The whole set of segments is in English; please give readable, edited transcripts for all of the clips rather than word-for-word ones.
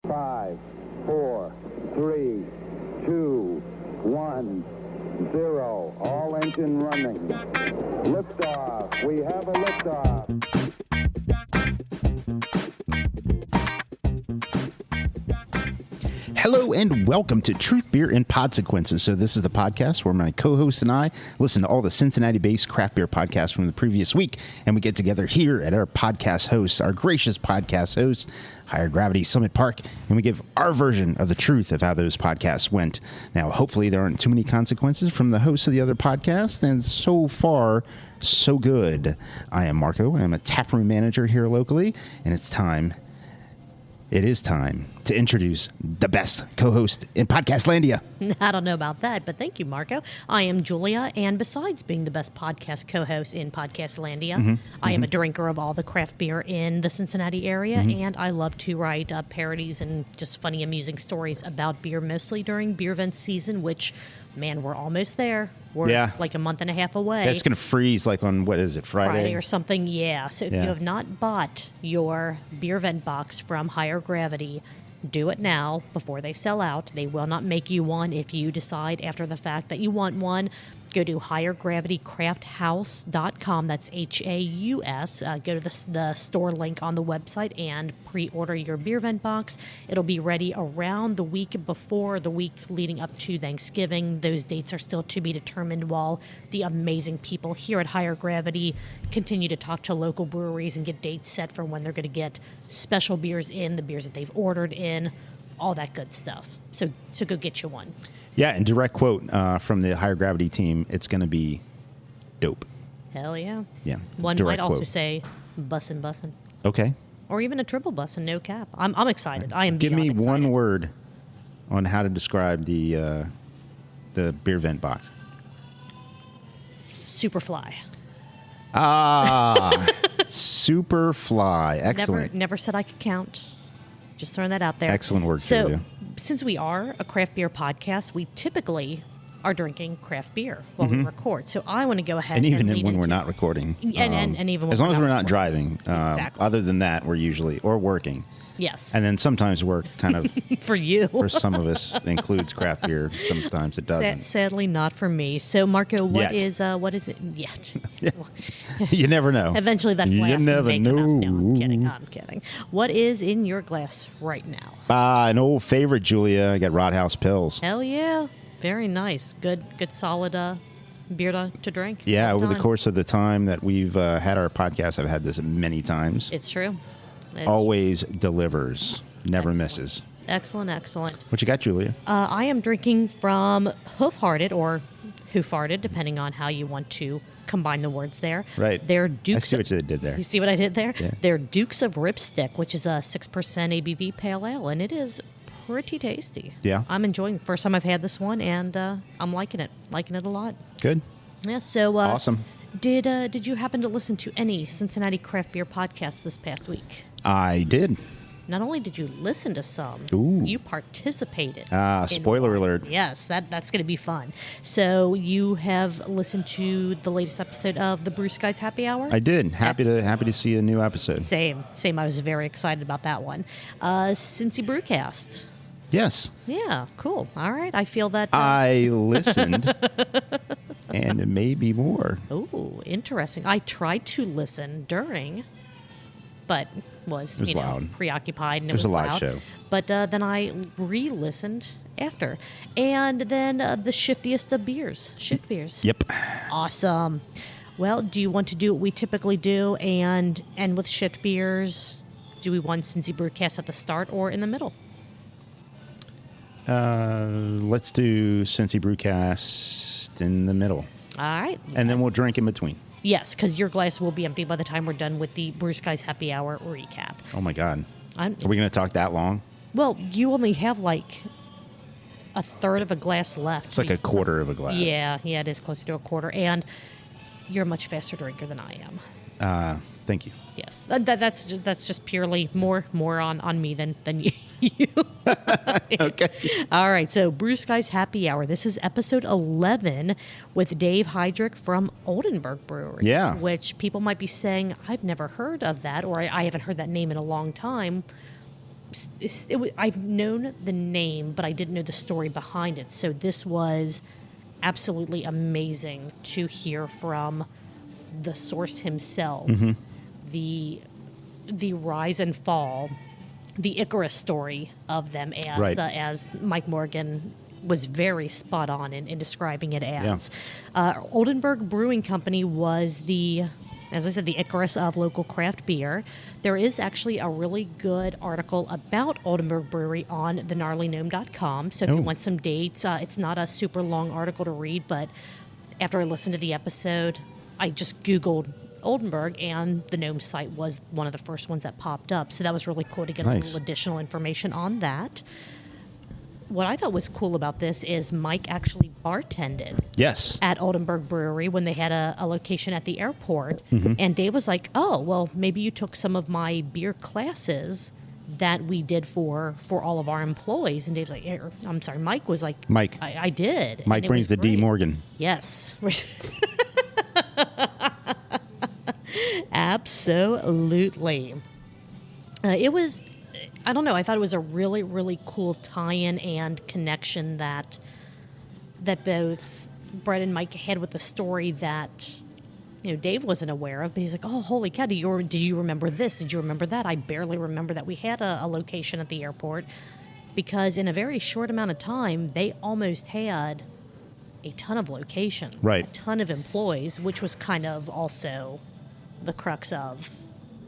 5, 4, 3, 2, 1, 0. All engine running. Liftoff. We have a liftoff. Hello and welcome to Truth, Beer, and Podsequences. So this is the podcast where my co-host and I listen to all the Cincinnati-based craft beer podcasts from the previous week, and we get together here at our podcast host, our gracious podcast host, Higher Gravity Summit Park, and we give our version of the truth of how those podcasts went. Now, hopefully there aren't too many consequences from the hosts of the other podcasts, and so far, so good. I am Marco. I'm a taproom manager here locally, and it is time to introduce the best co-host in Podcastlandia. I don't know about that, but thank you, Marco. I am Julia, and besides being the best podcast co-host in Podcastlandia, I am a drinker of all the craft beer in the Cincinnati area, and I love to write parodies and just funny, amusing stories about beer, mostly during beer event season, which, man, we're almost there. We're like a month and a half away. That's going to freeze like on, what is it, Friday? Or something, yeah. So if you have not bought your beer vent box from Higher Gravity, do it now before they sell out. They will not make you one if you decide after the fact that you want one. Go to highergravitycrafthouse.com. That's Haus. Go to the store link on the website and pre-order your beer vent box. It'll be ready around the week before, the week leading up to Thanksgiving. Those dates are still to be determined while the amazing people here at Higher Gravity continue to talk to local breweries and get dates set for when they're going to get special beers in, the beers that they've ordered in, all that good stuff. So go get you one. Yeah, and direct quote from the Higher Gravity team, it's going to be dope. Hell yeah. Yeah. One might also say bussin'. Okay. Or even a triple bussin', no cap. I'm excited. I am Give beyond me excited. one word on how to describe the beer vent box. Superfly. Ah, Superfly. Excellent. Never said I could count. Just throwing that out there. Excellent work, So, Julia. Since we are a craft beer podcast, we typically are drinking craft beer while we record. So I want to go ahead And even lead when we're into- not recording. And even when as long as we're not recording. driving. Exactly. Other than that, we're usually, or working. Yes. And then sometimes work kind of, for you. for some of us, includes craft beer. Sometimes it doesn't. Sadly, not for me. So, Marco, what Yet. is it? Yet. You never know. Eventually, that You flask never may come out. know. No, I'm kidding. What is in your glass right now? An old favorite, Julia. I got Rothaus Pils. Hell yeah. Very nice. Good solid beer to drink. Yeah, Well over the done. course of the time that we've had our podcast, I've had this many times. It's true. It's Always delivers. Never misses. Excellent. What you got, Julia? I am drinking from Hoof-Hearted or Hoof-Hearted, depending on how you want to combine the words there. Right. They're I Dukes. see what you did there. You see what I did there? Yeah. They're Dukes of Ripstick, which is a 6% ABV pale ale, and it is pretty tasty. Yeah. I'm enjoying it. First time I've had this one, and I'm liking it. Liking it a lot. Good. Yeah. So Awesome. Did you happen to listen to any Cincinnati craft beer podcasts this past week? I did. Not only did you listen to some, Ooh. you participated. in Spoiler one. alert. Yes, that's going to be fun. So you have listened to the latest episode of the Brew Skies Happy Hour? I did. Happy to see a new episode. Same. I was very excited about that one. Cincy Brewcast. Yes. Yeah, cool. All right. I feel that. I listened, and maybe more. Oh, interesting. I tried to listen during, but was, It was loud. preoccupied, and it was a live loud. show. But then I re-listened after, and then the shiftiest of beers, shift beers. Yep. Awesome. Well, do you want to do what we typically do and end with shift beers? Do we want Cincy Brewcast at the start or in the middle? Let's do Cincy Brewcast in the middle, All right. and then we'll drink in between. Yes, because your glass will be empty by the time we're done with the Brew Skies Happy Hour recap. Oh my God. I'm, Are we going to talk that long? well, you only have like a third of a glass left. It's like a quarter of a glass. Yeah, it is closer to a quarter, and you're a much faster drinker than I am. Thank you. Yes, that's just purely more on me than you. Okay. All right, so Brew Skies Happy Hour. This is episode 11 with Dave Heydrich from Oldenburg Brewery. Yeah. Which people might be saying, I've never heard of that, or I haven't heard that name in a long time. I've known the name, but I didn't know the story behind it. So this was absolutely amazing to hear from the source himself. The rise and fall, the Icarus story of them, as Mike Morgan was very spot on in describing it as. Oldenburg Brewing Company was as I said, the Icarus of local craft beer. There is actually a really good article about Oldenburg Brewery on thegnarlygnome.com. So if you want some dates, it's not a super long article to read, but after I listened to the episode, I just Googled Oldenburg, and the Gnome site was one of the first ones that popped up. So that was really cool to get a little additional information on that. What I thought was cool about this is Mike actually bartended at Oldenburg Brewery when they had a location at the airport. And Dave was like, oh, well, maybe you took some of my beer classes that we did for all of our employees. And Dave's like, I'm sorry, Mike was like, Mike. I did. Mike brings the D. Morgan. Yes. Absolutely. It was... I don't know. I thought it was a really, really cool tie-in and connection that both Brett and Mike had with the story that, Dave wasn't aware of. But he's like, "Oh, holy cow! Did you remember this? Did you remember that? I barely remember that we had a location at the airport, because in a very short amount of time, they almost had a ton of locations, a ton of employees, which was kind of also the crux of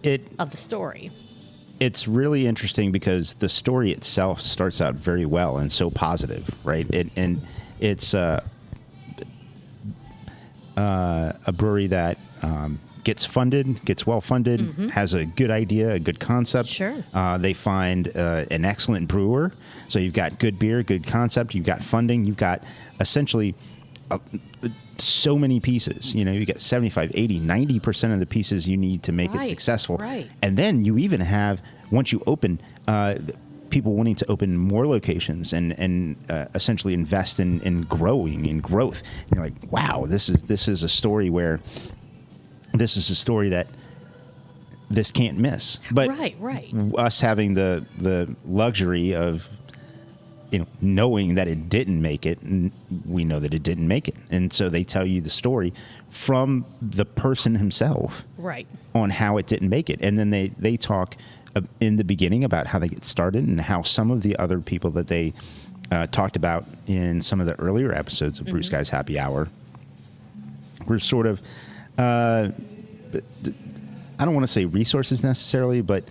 the story." It's really interesting because the story itself starts out very well and so positive, right? It's a brewery that gets well funded, has a good idea, a good concept. Sure. They find an excellent brewer. So you've got good beer, good concept, you've got funding, you've got essentially so many pieces. You get 75, 80, 90% of the pieces you need to make it successful. Right. And then you even have, once you open, people wanting to open more locations and essentially invest in growth. And you're like, wow, this is a story where this is a story that this can't miss. But us having the luxury of knowing that it didn't make it, and we know that it didn't make it. And so they tell you the story from the person himself on how it didn't make it. And then they talk in the beginning about how they get started and how some of the other people that they talked about in some of the earlier episodes of Brew Skies Happy Hour were sort of, I don't want to say resources necessarily, but...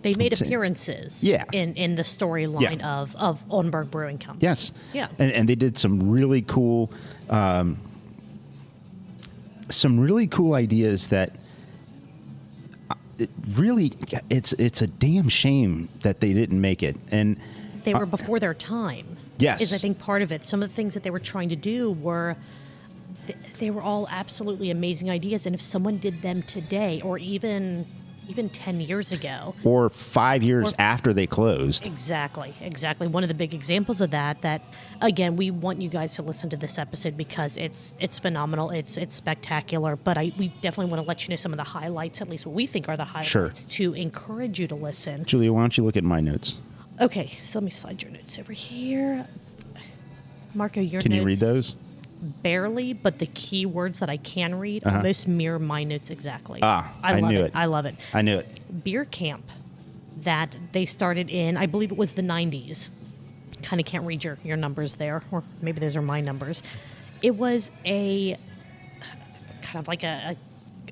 they made appearances in the storyline of Oldenburg Brewing Company. Yes. Yeah. And they did some really cool ideas that it's a damn shame that they didn't make it. And they were before their time. Yes. Is I think part of it. Some of the things that they were trying to do were they were all absolutely amazing ideas, and if someone did them today or even 10 years ago. Or 5 years after they closed. Exactly. One of the big examples of that, again, we want you guys to listen to this episode because it's phenomenal. It's spectacular. But we definitely want to let you know some of the highlights, at least what we think are the highlights, to encourage you to listen. Julia, why don't you look at my notes? Okay, so let me slide your notes over here. Marco, your notes... Can you read those? Barely, but the key words that I can read almost mirror my notes exactly. I knew it. I love it. I knew it. Beer camp that they started in, I believe it was the 90s. Kind of can't read your numbers there, or maybe those are my numbers. It was a kind of like a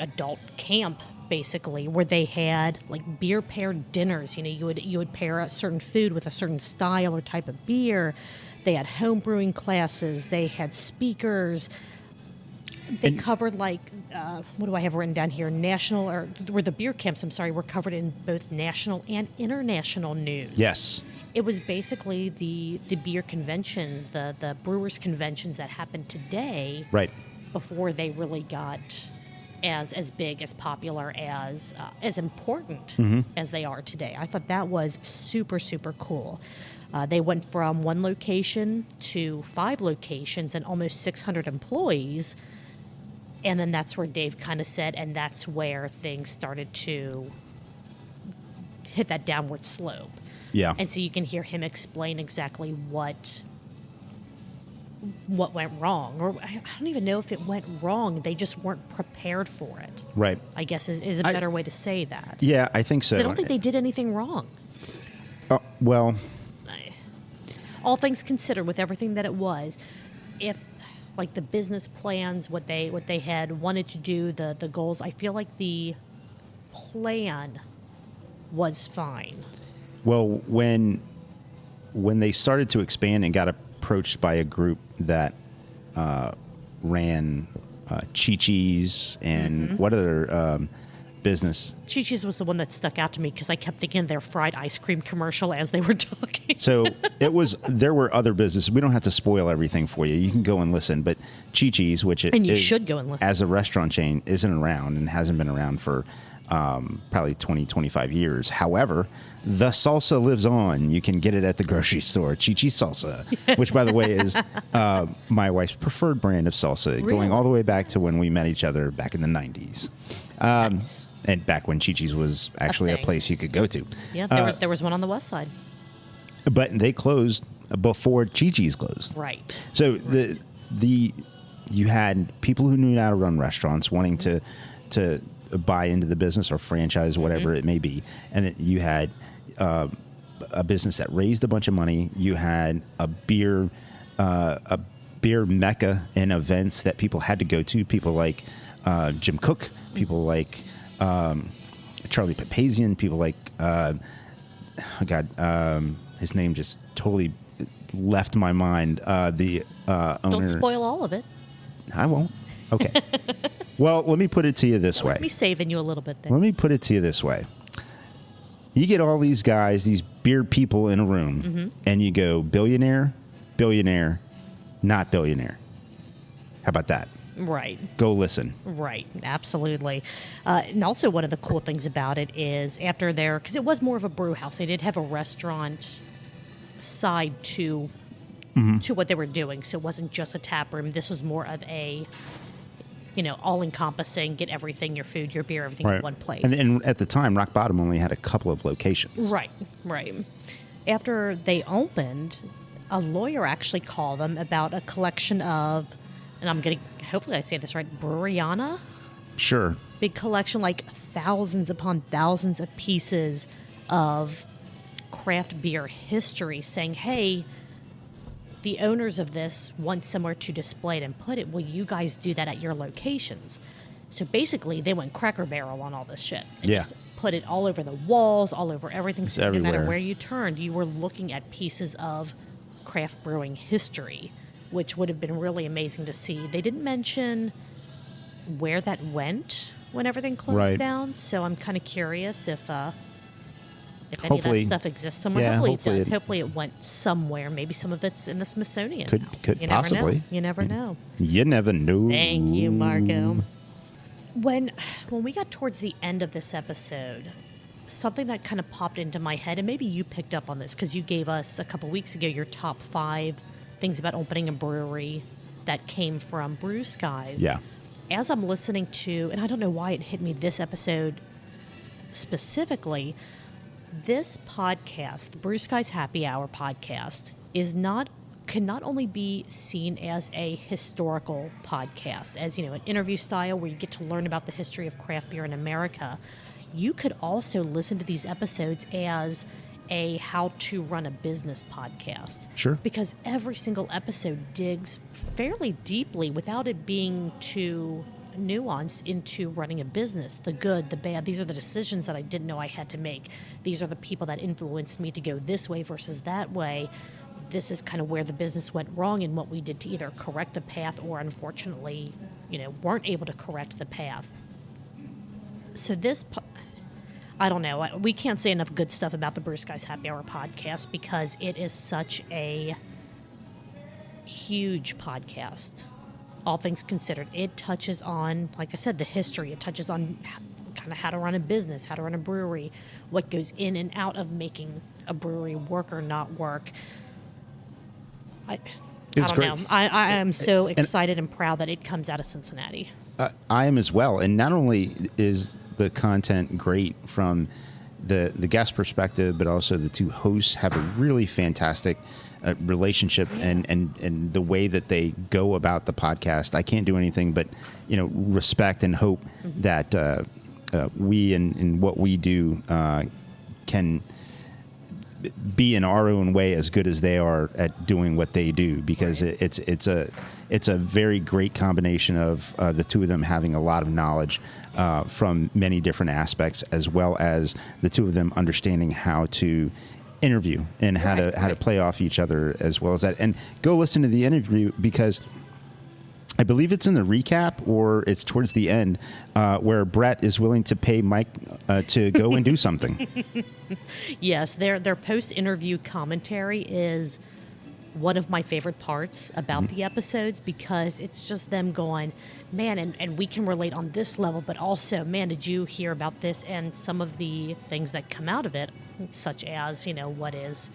adult camp, basically, where they had like beer paired dinners. You would pair a certain food with a certain style or type of beer. They had home brewing classes. They had speakers. They covered what do I have written down here? Where the beer camps, were covered in both national and international news. Yes. It was basically the beer conventions, the brewers conventions that happened today. Right. Before they really got as big, as popular, as important as they are today. I thought that was super, super cool. They went from one location to 5 locations and almost 600 employees. And then that's where Dave kind of said, and that's where things started to hit that downward slope. Yeah. And so you can hear him explain exactly what went wrong. Or I don't even know if it went wrong. They just weren't prepared for it. Right. I guess is a better way to say that. Yeah, I think so. 'Cause I don't think they did anything wrong. Well, all things considered, with everything that it was, if like the business plans, what they had wanted to do, the goals, I feel like the plan was fine. well, when they started to expand and got approached by a group that ran Chi-Chi's and what other business? Chi-Chi's was the one that stuck out to me because I kept thinking of their fried ice cream commercial as they were talking. So there were other businesses. We don't have to spoil everything for you. You can go and listen. But Chi-Chi's, which And you should go and listen. as a restaurant chain, isn't around and hasn't been around for probably 20, 25 years. However, the salsa lives on. You can get it at the grocery store. Chi-Chi's salsa, which, by the way, is my wife's preferred brand of salsa, going all the way back to when we met each other back in the 90s. Nice. And back when Chi-Chi's was actually a thing. place you could go to. Yeah, there was one on the west side. But they closed before Chi-Chi's closed. Right. So you had people who knew how to run restaurants wanting to buy into the business or franchise, whatever it may be, and then you had a business that raised a bunch of money. You had a beer mecca and events that people had to go to. People like Jim Cook, people like Charlie Papazian, people like his name just totally left my mind. The owner. Don't spoil all of it. I won't. Okay. Well, let me put it to you this way. Let me saving you a little bit there. Let me put it to you this way. You get all these guys, these beer people in a room, and you go billionaire, billionaire, not billionaire. How about that? Right. Go listen. Right, absolutely. And also one of the cool things about it is after because it was more of a brew house, they did have a restaurant side to what they were doing. So it wasn't just a tap room. This was more of a, all-encompassing, get everything, your food, your beer, everything in one place. And at the time, Rock Bottom only had a couple of locations. Right. After they opened, a lawyer actually called them about a collection of, and I'm going to, hopefully I say this right, Breweriana? Sure. Big collection, like thousands upon thousands of pieces of craft beer history, saying, hey, the owners of this want somewhere to display it and put it. Will you guys do that at your locations? So basically, they went Cracker Barrel on all this shit. And just put it all over the walls, all over everything. So no matter where you turned, you were looking at pieces of craft brewing history, which would have been really amazing to see. They didn't mention where that went when everything closed down, so I'm kind of curious if any of that stuff exists somewhere. Yeah, hopefully it does. Hopefully it went somewhere. Maybe some of it's in the Smithsonian. Could you possibly. You never know. You never know. Thank you, Marco. When we got towards the end of this episode, something that kind of popped into my head, and maybe you picked up on this because you gave us a couple weeks ago your top 5 things about opening a brewery that came from Brew Skies. Yeah. As I'm listening to, and I don't know why it hit me this episode specifically, this podcast, the Brew Skies Happy Hour podcast, can not only be seen as a historical podcast, as an interview style where you get to learn about the history of craft beer in America. You could also listen to these episodes as a how to run a business podcast. Sure. Because every single episode digs fairly deeply without it being too nuanced into running a business, the good, the bad. These are the decisions that I didn't know I had to make. These are the people that influenced me to go this way versus that way. This is kind of where the business went wrong and what we did to either correct the path or unfortunately, weren't able to correct the path. So I don't know. We can't say enough good stuff about the Brew Skies Happy Hour podcast because it is such a huge podcast. All things considered, it touches on, like I said, the history. It touches on kind of how to run a business, how to run a brewery, what goes in and out of making a brewery work or not work. I don't know. I am so excited and proud that it comes out of Cincinnati. I am as well. And not only is the content great from the guest perspective, but also the two hosts have a really fantastic relationship and the way that they go about the podcast. I can't do anything but, respect and hope that we and what we do can be in our own way as good as they are at doing what they do, because it's a very great combination of the two of them having a lot of knowledge from many different aspects, as well as the two of them understanding how to interview and how to play off each other, as well as that. And go listen to the interview, because I believe it's in the recap or it's towards the end where Brett is willing to pay Mike to go and do something. Yes, their post-interview commentary is one of my favorite parts about the episodes, because it's just them going, man, and we can relate on this level, but also, man, did you hear about this? And some of the things that come out of it, such as, what is,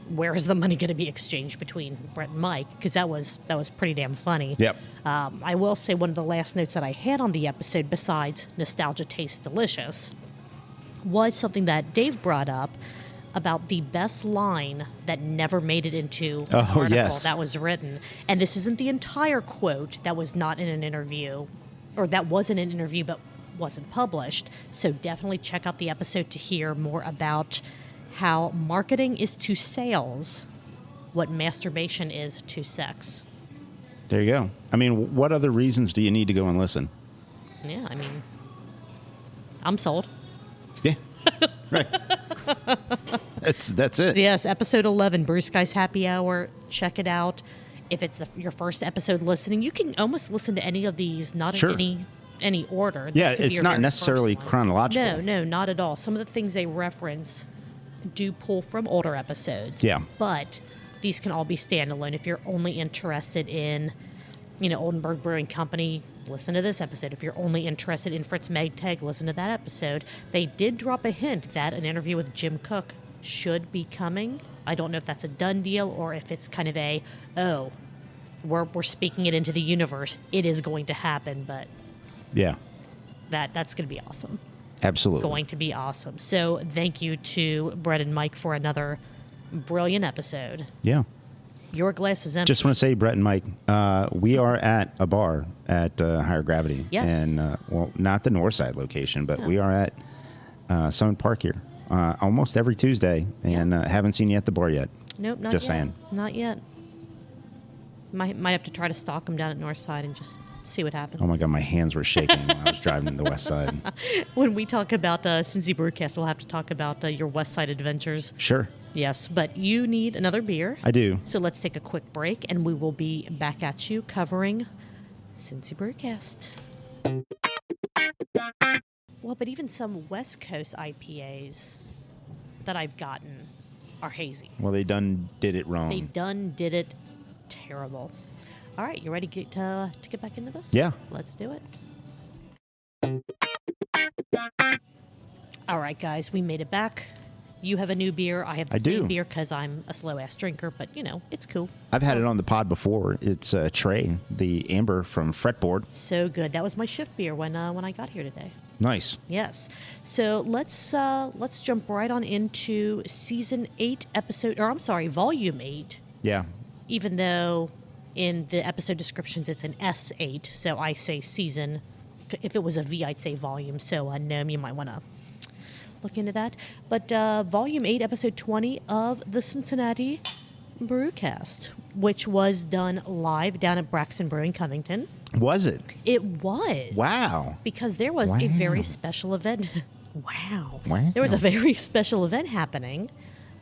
where is the money going to be exchanged between Brett and Mike? Because that was pretty damn funny. Yep. I will say one of the last notes that I had on the episode, besides nostalgia tastes delicious, was something that Dave brought up about the best line that never made it into an article that was written. And this isn't the entire quote. That was not in an interview, or that was in an interview but wasn't published. So definitely check out the episode to hear more about how marketing is to sales what masturbation is to sex. There you go. I mean, what other reasons do you need to go and listen? Yeah, I mean, I'm sold. Yeah, right. That's it. Yes, episode 11, Brew Skies Happy Hour. Check it out. If it's your first episode listening, you can almost listen to any of these, not in any order. Yeah, it's not necessarily chronological. No, not at all. Some of the things they reference do pull from older episodes. Yeah. But these can all be standalone. If you're only interested in, Oldenburg Brewing Company, listen to this episode. If you're only interested in Fritz Maytag, listen to that episode. They did drop a hint that an interview with Jim Cook should be coming. I don't know if that's a done deal or if it's kind of we're speaking it into the universe. It is going to happen, but yeah, that's going to be awesome. Absolutely. Going to be awesome. So thank you to Brett and Mike for another brilliant episode. Yeah. Your glass is empty. Just want to say, Brett and Mike, we are at a bar at Higher Gravity. Yes. And, not the Northside location, but we are at Summit Park here almost every Tuesday, and haven't seen you at the bar yet. Nope, not just yet. Saying. Not yet. Might have to try to stalk them down at Northside and just see what happens. Oh, my God, my hands were shaking when I was driving to the West Side. When we talk about Cincy Brewcast, we'll have to talk about your West Side adventures. Sure. Yes, but you need another beer. I do. So let's take a quick break, and we will be back at you covering Cincy Brewcast. Well, but even some West Coast IPAs that I've gotten are hazy. Well, they done did it wrong. They done did it terrible. All right, you ready to get back into this? Yeah. Let's do it. All right, guys, we made it back. You have a new beer. I have the same beer because I'm a slow-ass drinker, but, it's cool. I've had it on the pod before. It's Trey, the amber from Fretboard. So good. That was my shift beer when I got here today. Nice. Yes. So let's jump right on into season 8 volume 8. Yeah. Even though in the episode descriptions it's an S8, so I say season. If it was a V, I'd say volume. So Gnome, you might want to look into that. But volume 8, episode 20 of the Cincinnati Brewcast, which was done live down at Braxton Brewing, Covington. Was it? It was. Wow. Because there was a very special event. Wow. There was a very special event happening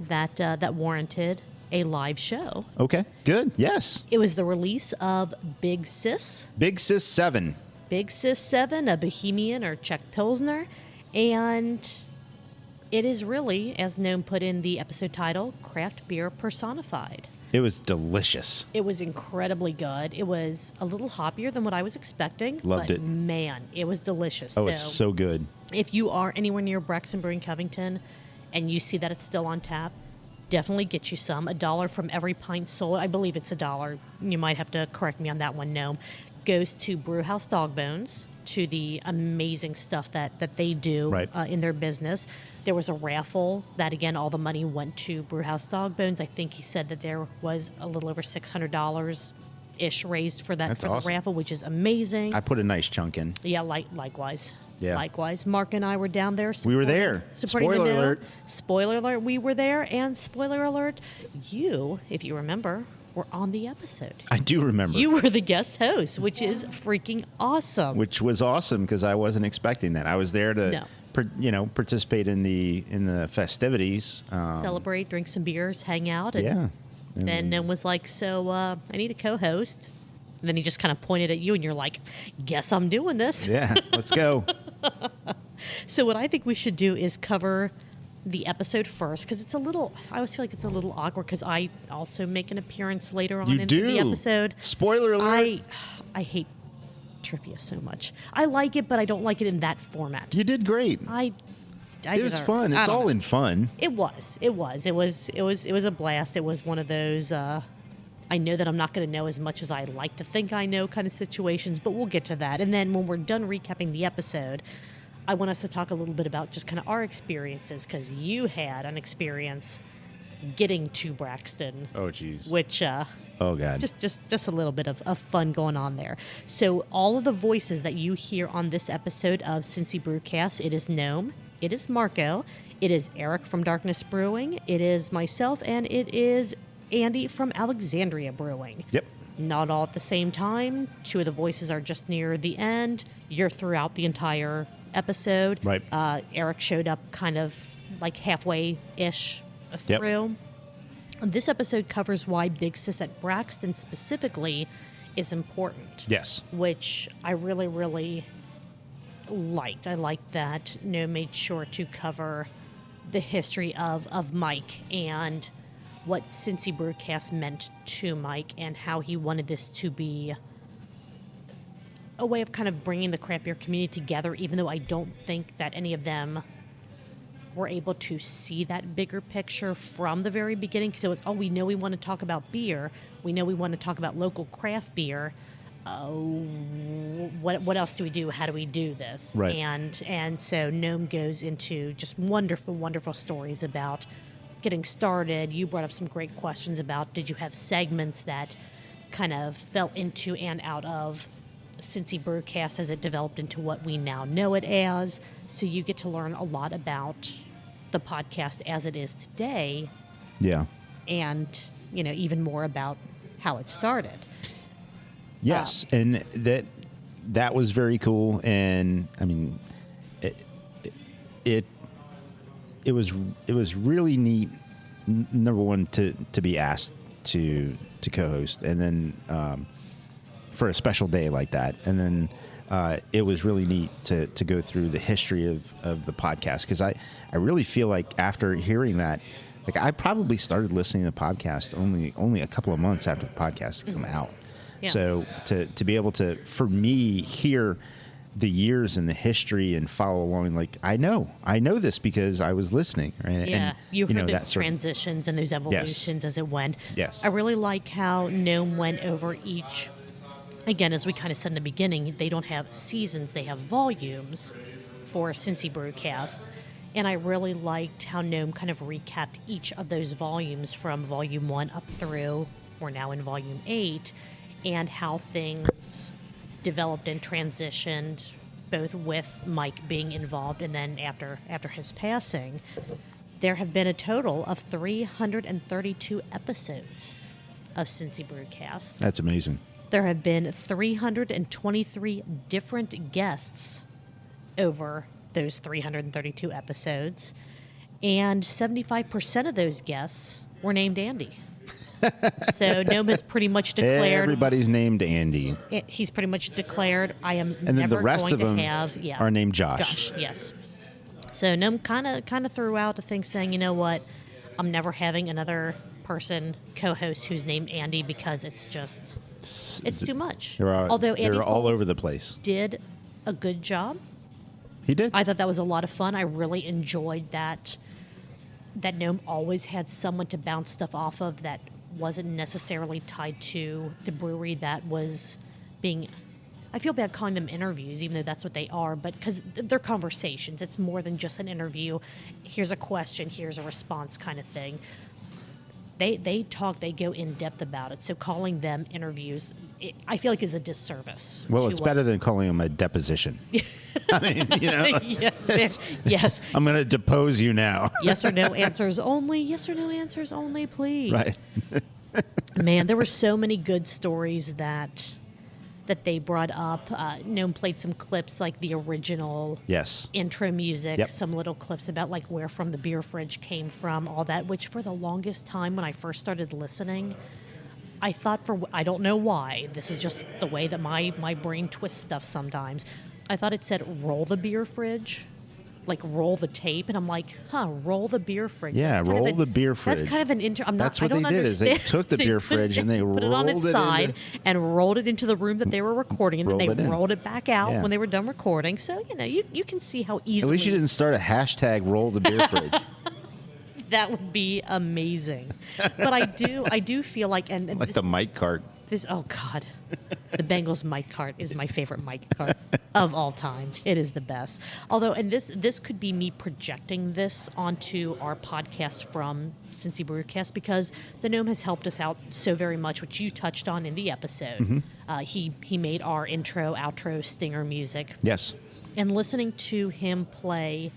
that warranted a live show. Okay, good. Yes. It was the release of Big Sis. Big Sis 7. Big Sis 7, a Bohemian or Czech Pilsner. And it is really, as Gnome put in the episode title, craft beer personified. It was delicious. It was incredibly good. It was a little hoppier than what I was expecting. Loved it. Man, it was delicious. Oh, it's so good. If you are anywhere near Braxton Brewing Covington and you see that it's still on tap, definitely get you some. $1 from every pint sold. I believe it's $1. You might have to correct me on that one, Gnome. Goes to Brewhouse Dog Bones. to the amazing stuff that they do Right. In their business. There was a raffle that, again, all the money went to Brewhouse Dog Bones. I think he said that there was a little over $600-ish raised for that That's for awesome. the raffle, which is amazing. I put a nice chunk in. Yeah, likewise. Yeah. Likewise. Mark and I were down there. We were there. supporting the Spoiler note. alert. Spoiler alert, we were there. And spoiler alert, you, if you remember, were on the episode. I do remember. You were the guest host, which is freaking awesome. Which was awesome because I wasn't expecting that. I was there to, No. participate in the festivities. Celebrate, drink some beers, hang out. And Yeah. then Gnome was like, so I need a co-host. And then he just kind of pointed at you and you're like, guess I'm doing this. Yeah. Let's go. So what I think we should do is cover the episode first, because I always feel like it's a little awkward because I also make an appearance later on You in do. the episode. Spoiler alert. I hate trivia so much. I like it, but I don't like it in that format. You did great. I It was fun. I It's don't all know. in fun. It was a blast. It was one of those I know that I'm not going to know as much as I like to think I know kind of situations, but we'll get to that. And then when we're done recapping the episode, I want us to talk a little bit about just kind of our experiences, because you had an experience getting to Braxton. Oh, jeez. Which Oh, God. just a little bit of fun going on there. So all of the voices that you hear on this episode of Cincy Brewcast, it is Gnome, it is Marco, it is Eric from Darkness Brewing, it is myself, and it is Andy from Alexandria Brewing. Yep. Not all at the same time. Two of the voices are just near the end. You're throughout the entire episode. Right. Eric showed up kind of like halfway-ish Yep. through. This episode covers why Big Sis at Braxton specifically is important. Yes. Which I really, really liked. I liked that made sure to cover the history of Mike and what Cincy Brewcast meant to Mike and how he wanted this to be a way of kind of bringing the craft beer community together, even though I don't think that any of them were able to see that bigger picture from the very beginning, because it was, we know we want to talk about beer. We know we want to talk about local craft beer. What else do we do? How do we do this? Right. And so Gnome goes into just wonderful, wonderful stories about getting started. You brought up some great questions about, did you have segments that kind of fell into and out of Cincy Brewcast as it developed into what we now know it as. So you get to learn a lot about the podcast as it is today, Yeah. and even more about how it started. Yes, and that was very cool, and I mean, it was really neat. Number one, to be asked to co-host, and then for a special day like that, and then it was really neat to go through the history of the podcast, because I really feel like after hearing that, like I probably started listening to the podcast only a couple of months after the podcast had come out. Yeah. So to be able to, for me, hear the years and the history and follow along, like I know this because I was listening, right? Yeah, And, you heard know, those that sort of- transitions and those evolutions as it went. Yes. I really like how Gnome went over each. Again, as we kind of said in the beginning, they don't have seasons; they have volumes for Cincy Brewcast. And I really liked how Gnome kind of recapped each of those volumes from Volume 1 up through, we're now in Volume 8, and how things developed and transitioned, both with Mike being involved and then after his passing. There have been a total of 332 episodes of Cincy Brewcast. That's amazing. There have been 323 different guests over those 332 episodes, and 75% of those guests were named Andy. So Gnome has pretty much declared. Everybody's named Andy, He's pretty much declared, I am and then never the rest going of to them have are named Josh. Josh, yes. So Gnome kind of threw out a thing saying, you know what, I'm never having another person co-host who's named Andy because it's too much. Although Andy they're all Foltz over the place. did a good job. He did. I thought that was a lot of fun. I really enjoyed that Gnome always had someone to bounce stuff off of that wasn't necessarily tied to the brewery that was being I feel bad calling them interviews, even though that's what they are, but because they're conversations. It's more than just an interview. Here's a question, here's a response kind of thing. They talk, they go in depth about it. So calling them interviews, I feel like is a disservice. Well, it's better than calling them a deposition. I mean, yes. I'm going to depose you now. Yes or no answers only. Yes or no answers only, please. Right. Man, there were so many good stories that they brought up. Gnome played some clips like the original intro music, some little clips about like where From the Beer Fridge came from, all that, which for the longest time when I first started listening, I thought I don't know why, this is just the way that my brain twists stuff sometimes. I thought it said roll the beer fridge. Like roll the tape, and I'm like, roll the beer fridge. Yeah, roll the beer fridge. That's kind of an That's what they did. Is they took the beer fridge and they put it on its side and rolled it into the room that they were recording, and then they rolled it back out when they were done recording. So you can see how easily. At least you didn't start a hashtag roll the beer fridge. That would be amazing. But I do feel like like the mic cart. Oh God, the Bengals mic cart is my favorite mic cart of all time. It is the best. Although, and this could be me projecting this onto our podcast from Cincy Brewcast, because the Gnome has helped us out so very much, which you touched on in the episode. Mm-hmm. He made our intro, outro, stinger music. Yes. And listening to him play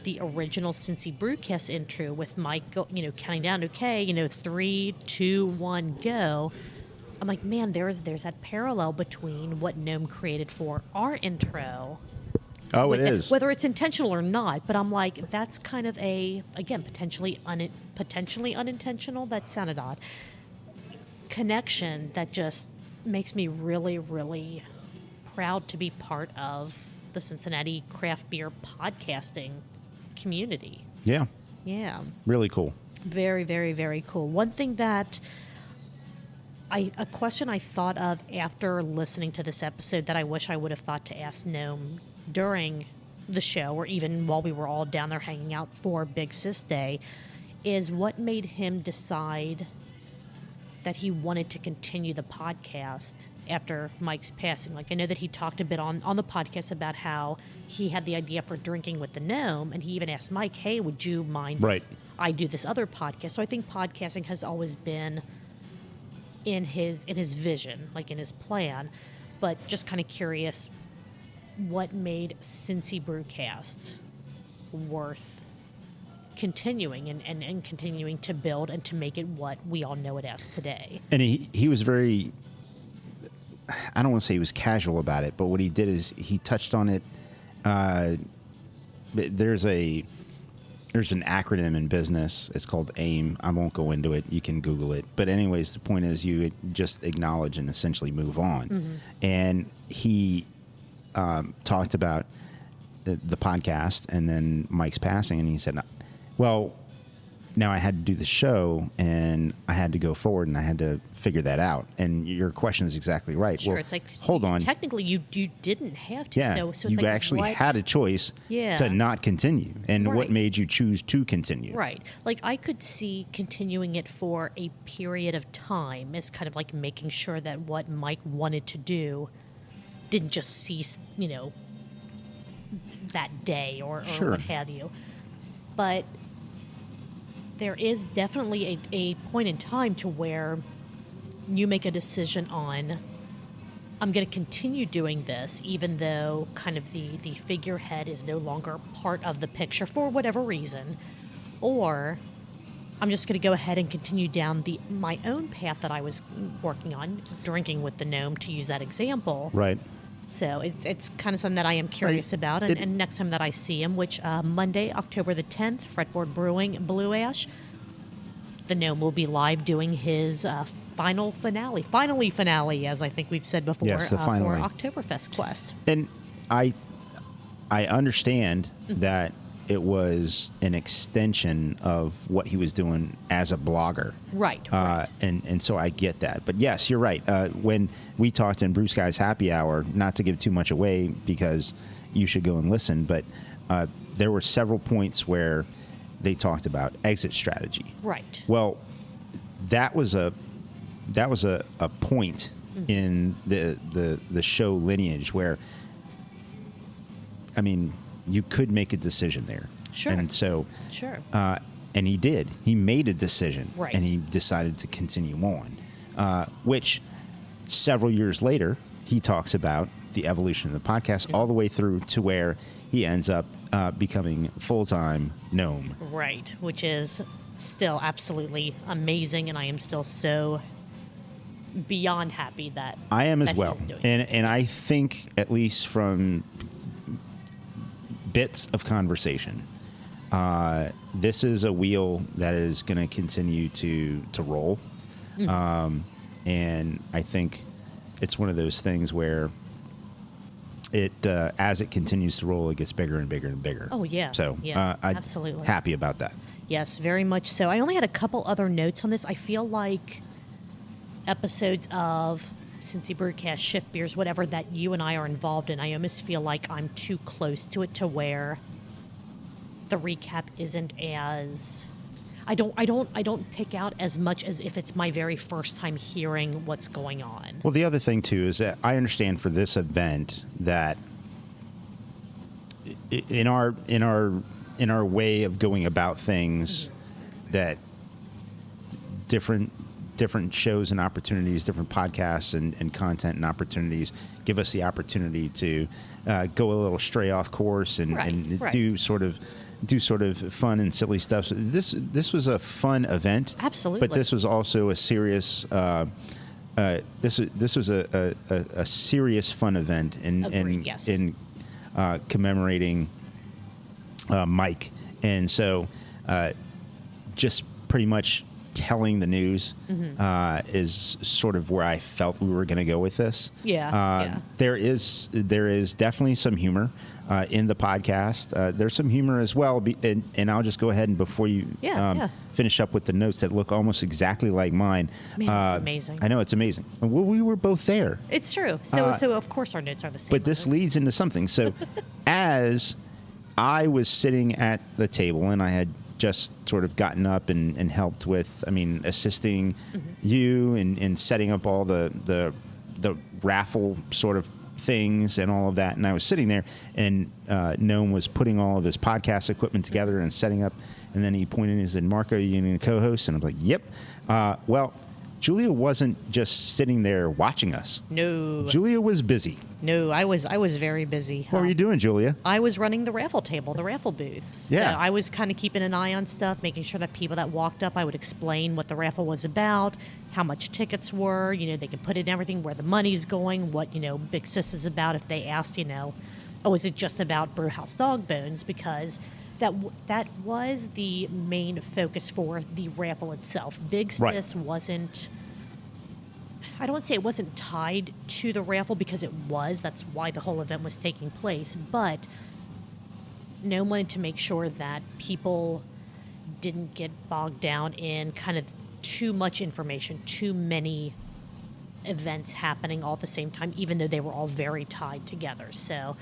the original Cincy Brewcast intro with Mike, counting down, 3, 2, 1, go. I'm like, man, there's that parallel between what Gnome created for our intro. Oh, it is. Whether it's intentional or not, but I'm like, that's kind of potentially unintentional. That sounded odd. Connection that just makes me really, really proud to be part of the Cincinnati craft beer podcasting community. Yeah. Yeah. Really cool. Very, very, very cool. One thing that a question I thought of after listening to this episode that I wish I would have thought to ask Gnome during the show, or even while we were all down there hanging out for Big Sis Day, is what made him decide that he wanted to continue the podcast after Mike's passing. Like, I know that he talked a bit on the podcast about how he had the idea for Drinking with the Gnome, and he even asked Mike, hey, would you mind if I do this other podcast? So I think podcasting has always been in his vision, like in his plan, but just kind of curious what made Cincy Brewcast worth continuing and continuing to build and to make it what we all know it as today. And he was very, I don't want to say he was casual about it, but what he did is he touched on it. There's an acronym in business. It's called AIM. I won't go into it. You can Google it. But anyways, the point is you just acknowledge and essentially move on. Mm-hmm. And he talked about the podcast and then Mike's passing. And he said, well, now I had to do the show and I had to go forward and I had to figure that out. And your question is exactly right. Sure, well, it's like, hold on. Technically, you didn't have to. Yeah, so it's you like, actually had a choice to not continue. And what made you choose to continue? Right. Like, I could see continuing it for a period of time as kind of like making sure that what Mike wanted to do didn't just cease, that day or what have you. But there is definitely a point in time to where you make a decision on, I'm going to continue doing this, even though kind of the figurehead is no longer part of the picture for whatever reason, or I'm just going to go ahead and continue down my own path that I was working on, Drinking with the Gnome, to use that example. Right. So it's kind of something that I am curious about. And next time that I see him, which Monday, October the 10th, Fretboard Brewing, Blue Ash, the Gnome will be live doing his finale, as I think we've said before, for Oktoberfest Quest. And I understand that it was an extension of what he was doing as a blogger. Right. And so I get that. But yes, you're right. When we talked in Brew Skies Happy Hour, not to give too much away because you should go and listen, but there were several points where they talked about exit strategy. Right. Well, that was a point in the show lineage where, I mean, you could make a decision there. Sure. And so, Sure. And he did. He made a decision. Right. And he decided to continue on, which several years later, he talks about the evolution of the podcast all the way through to where he ends up becoming full-time Gnome. Right, which is still absolutely amazing, and I am still so beyond happy that I am as that he well. is doing And I think, at least from bits of conversation, this is a wheel that is going to continue to roll. And I think it's one of those things where it as it continues to roll, it gets bigger and bigger and bigger. Oh, yeah. So Yeah, I'm absolutely. happy about that. Yes, very much so. I only had a couple other notes on this. I feel like episodes of Cincy Brewcast, Shift Beers, whatever that you and I are involved in, I almost feel like I'm too close to it to where the recap isn't as I don't pick out as much as if it's my very first time hearing what's going on. Well, the other thing too is that I understand for this event that in our way of going about things, that different shows and opportunities, different podcasts and content and opportunities give us the opportunity to go a little stray off course and Right. do sort of fun and silly stuff. So this was a fun event. Absolutely. But this was also a serious. This was a serious fun event Agreed, yes. in commemorating Mike, and so just pretty much telling the news is sort of where I felt we were going to go with this. Yeah. There is definitely some humor in the podcast. There's some humor as well, and I'll just go ahead and before you finish up with the notes that look almost exactly like mine. Man, that's amazing. I know, it's amazing. Well, we were both there. It's true. So of course our notes are the same. But this leads into something. So as I was sitting at the table and I had just sort of gotten up and helped with, assisting you in setting up all the raffle sort of things and all of that. And I was sitting there and Gnome was putting all of his podcast equipment together and setting up. And then he pointed and said, "Marco, you need a co-host?" And I'm like, "Yep." Well, Julia wasn't just sitting there watching us. No. Julia was busy. No, I was very busy. What were you doing, Julia? I was running the raffle table, the raffle booth. So Yeah. I was kind of keeping an eye on stuff, making sure that people that walked up, I would explain what the raffle was about, how much tickets were, they could put in everything, where the money's going, what, Big Sis is about if they asked, oh, is it just about Brewhouse Dog Bones? Because that was the main focus for the raffle itself. Big Sis wasn't... I don't want to say it wasn't tied to the raffle because it was. That's why the whole event was taking place. But Gnome wanted to make sure that people didn't get bogged down in kind of too much information, too many events happening all at the same time, even though they were all very tied together. So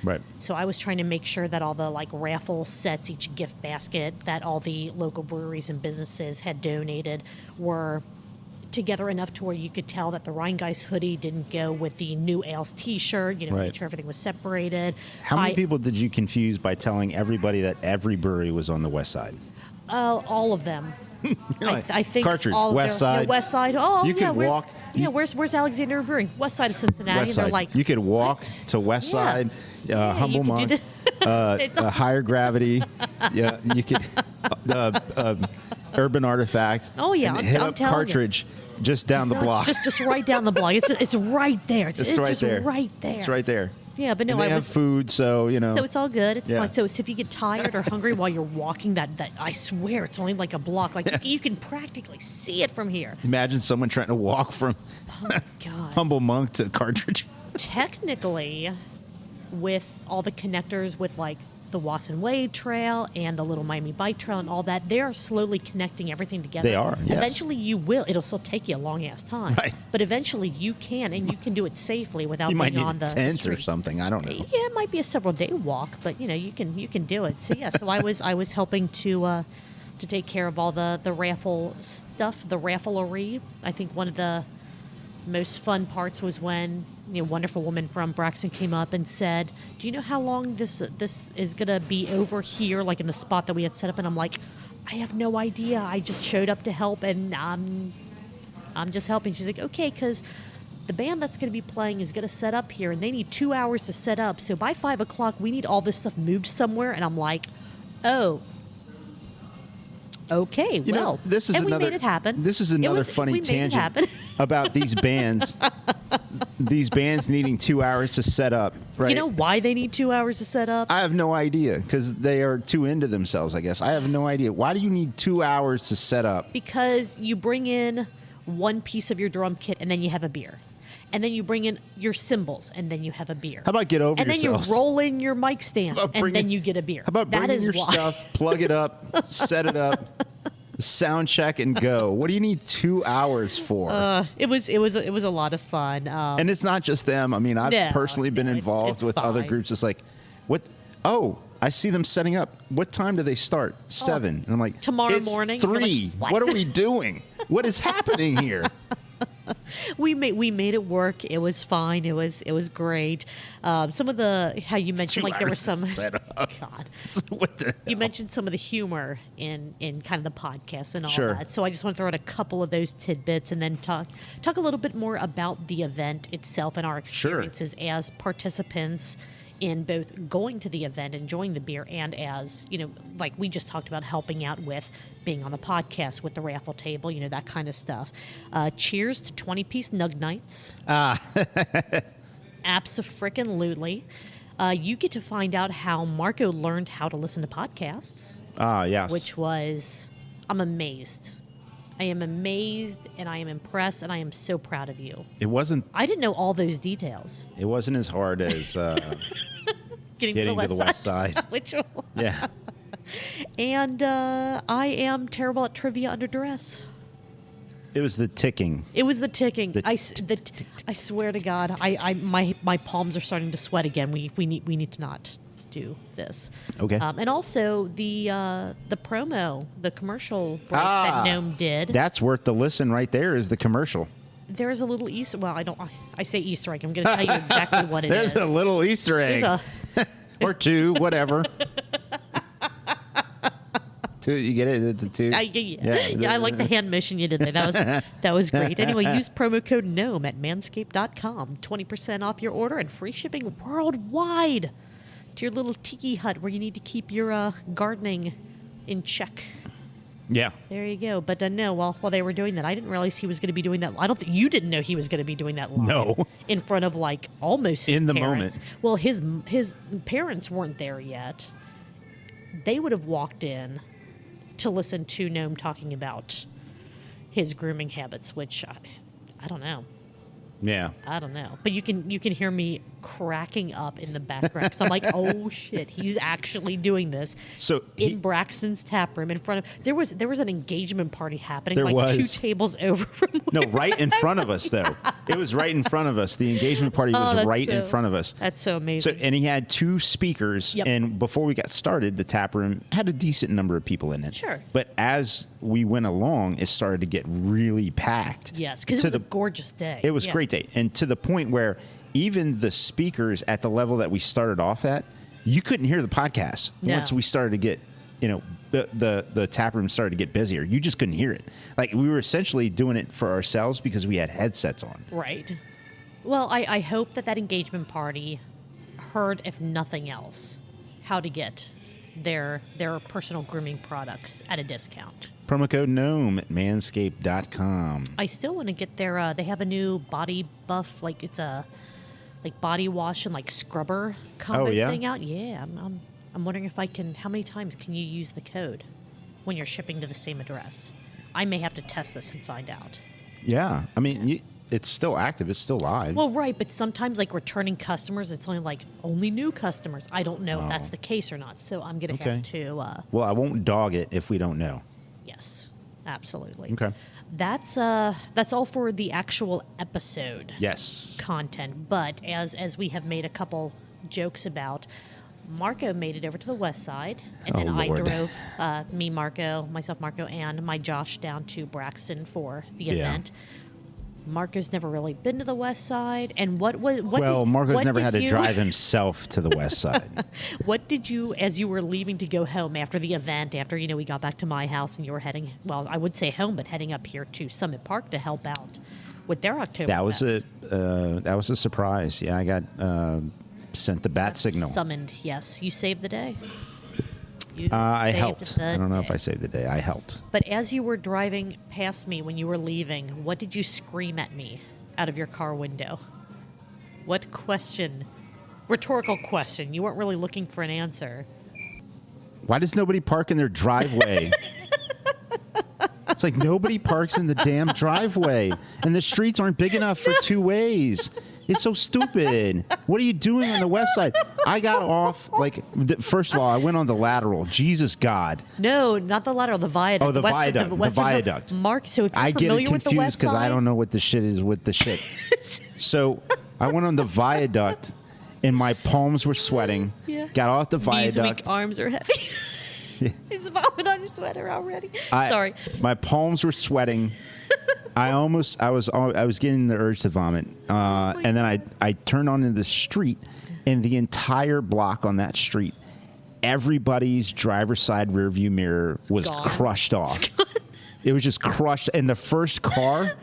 I was trying to make sure that all the raffle sets, each gift basket that all the local breweries and businesses had donated were together enough to where you could tell that the Rhine Guys hoodie didn't go with the New Ales t-shirt, make sure everything was separated. How many people did you confuse by telling everybody that every brewery was on the west side? All of them. I think Cartridge, all west side. West side. Oh, you could walk. Where's Alexander Brewing? West side of Cincinnati. West side. They're like, you could walk to west side, Humble Monk, Higher Gravity. Yeah, you could Urban Artifact. Oh yeah, hit I'm up telling Cartridge. you. Just down the block. Just right down the block. It's right there. It's right just there. right there. It's right there. Yeah, but no, and they have food, so So it's all good. It's Yeah. fine. So if you get tired or hungry while you're walking, that I swear it's only like a block. Like you can practically see it from here. Imagine someone trying to walk from God. Humble Monk to Cartridge. Technically, with all the connectors with the Wasson Way Trail and the Little Miami Bike Trail and all that, they're slowly connecting everything together. They are, yes. Eventually you will. It'll still take you a long ass time. Right. But eventually you can, and you can do it safely without You might being need on a the tent or streets. something. I don't know. Yeah, it might be a several day walk, but you can do it. So yeah, so I was helping to take care of all the raffle stuff, the rafflery. I think one of the most fun parts was when wonderful woman from Braxton came up and said, "Do you know how long this is gonna be over here, like in the spot that we had set up?" And I'm like, "I have no idea. I just showed up to help, and I'm just helping." She's like, "Okay, because the band that's going to be playing is going to set up here, and they need 2 hours to set up. So by 5 o'clock, we need all this stuff moved somewhere." And I'm like, "Oh, okay. This is and another. we made it happen. This is another funny tangent about these bands. These bands needing 2 hours to set up. Right? You know why they need 2 hours to set up? I have no idea, because they are too into themselves, I guess. I have no idea. Why do you need 2 hours to set up? Because you bring in one piece of your drum kit, and then you have a beer. And then you bring in your cymbals, and then you have a beer. How about get over yourselves? And then you roll in your mic stand, and then you get a beer. How about bring your stuff, plug it up, set it up, sound check, and go? What do you need 2 hours for? It was a lot of fun. And it's not just them. I mean, I've personally been involved it's with other groups. It's like, what? Oh, I see them setting up. What time do they start? 7. And I'm like, tomorrow morning. 3. Like, what are we doing? What is happening here? We made it work. It was fine. It was great. Some of how you mentioned, like, there was some God. What the hell? You mentioned some of the humor in kind of the podcast and all Sure. that. So I just want to throw in a couple of those tidbits and then talk a little bit more about the event itself and our experiences as participants in both going to the event, enjoying the beer, and as, like we just talked about, helping out with being on the podcast with the raffle table, that kind of stuff. Cheers to 20-piece Nug Nights. Abso-frickin-lutely. You get to find out how Marco learned how to listen to podcasts. Yes. Which was, I'm amazed. I am amazed, and I am impressed, and I am so proud of you. I didn't know all those details. It wasn't as hard as getting to the west side. Yeah. And I am terrible at trivia under duress. It was the ticking. I swear to God, my palms are starting to sweat again. We need to not do this. Okay. And also the promo, the commercial break that Gnome did. That's worth the listen right there, is the commercial. There's a little Easter. Well, I say Easter egg. I'm going to tell you exactly what it is. There's a little Easter egg. Or 2, whatever. 2, you get it? The 2? Yeah, I like the hand motion you did there. That was great. Anyway, use promo code GNOME at manscaped.com. 20% off your order and free shipping worldwide to your little tiki hut where you need to keep your gardening in check. Yeah. There you go. But no, while they were doing that, I didn't realize he was going to be doing that. I don't think you didn't know he was going to be doing that live. No. In front of almost his in the parents. moment. Well, his parents weren't there yet. They would have walked in to listen to Gnome talking about his grooming habits, which I don't know. Yeah. I don't know. But you can hear me cracking up in the background because I'm like, oh shit, he's actually doing this. So in Braxton's tap room in front of there was an engagement party happening there was 2 tables over from right in front of us though. It was right in front of us. The engagement party was right in front of us. That's so amazing. And he had 2 speakers, and before we got started, the tap room had a decent number of people in it. Sure. But as we went along, it started to get really packed. Yes, because it was a gorgeous day. It was a great day. And to the point where even the speakers at the level that we started off at, you couldn't hear the podcast. No. Once we started to get, the tap room started to get busier. You just couldn't hear it. Like, we were essentially doing it for ourselves because we had headsets on. Right. Well, I hope that engagement party heard, if nothing else, how to get their personal grooming products at a discount. Promo code GNOME at manscaped.com. I still want to get their, they have a new body buff, like it's a body wash and scrubber combo thing out. Yeah, I'm wondering if I can, how many times can you use the code when you're shipping to the same address? I may have to test this and find out. Yeah, I mean, it's still active. It's still live. Well, right, but sometimes returning customers, it's only new customers. I don't know if that's the case or not, so I'm going to have to... well, I won't dog it if we don't know. Yes, absolutely. Okay. That's all for the actual episode. Yes. Content, but as we have made a couple jokes about, Marco made it over to the west side, and then I drove myself, Marco, and my Josh down to Braxton for the event. Marco's never really been to the West Side. And Marco's never had to drive himself to the West Side. What did you, as you were leaving to go home after the event, after, we got back to my house and you were heading, well, I would say home, but heading up here to Summit Park to help out with their Oktoberfest? That was a surprise. Yeah, I got sent the bat signal. Summoned, yes. You saved the day. I helped. I don't know if I saved the day. I helped. But as you were driving past me when you were leaving, what did you scream at me out of your car window? What question? Rhetorical question. You weren't really looking for an answer. Why does nobody park in their driveway? It's like nobody parks in the damn driveway, and the streets aren't big enough for two ways. It's so stupid. What are you doing on the West Side? I got off, first of all, I went on the lateral. Jesus God. No, not the lateral, the viaduct. Oh, the viaduct. The viaduct. Mark, so if you're I familiar get with the confused West Side. because I don't know what the shit is with the shit. So I went on the viaduct, and my palms were sweating. Yeah. Got off the Knees viaduct. weak, arms are heavy. Yeah. He's vomit on your sweater already. Sorry. My palms were sweating. I was getting the urge to vomit. And then I turned onto the street, and the entire block on that street, everybody's driver's side rear view mirror was crushed off. It was just crushed. And the first car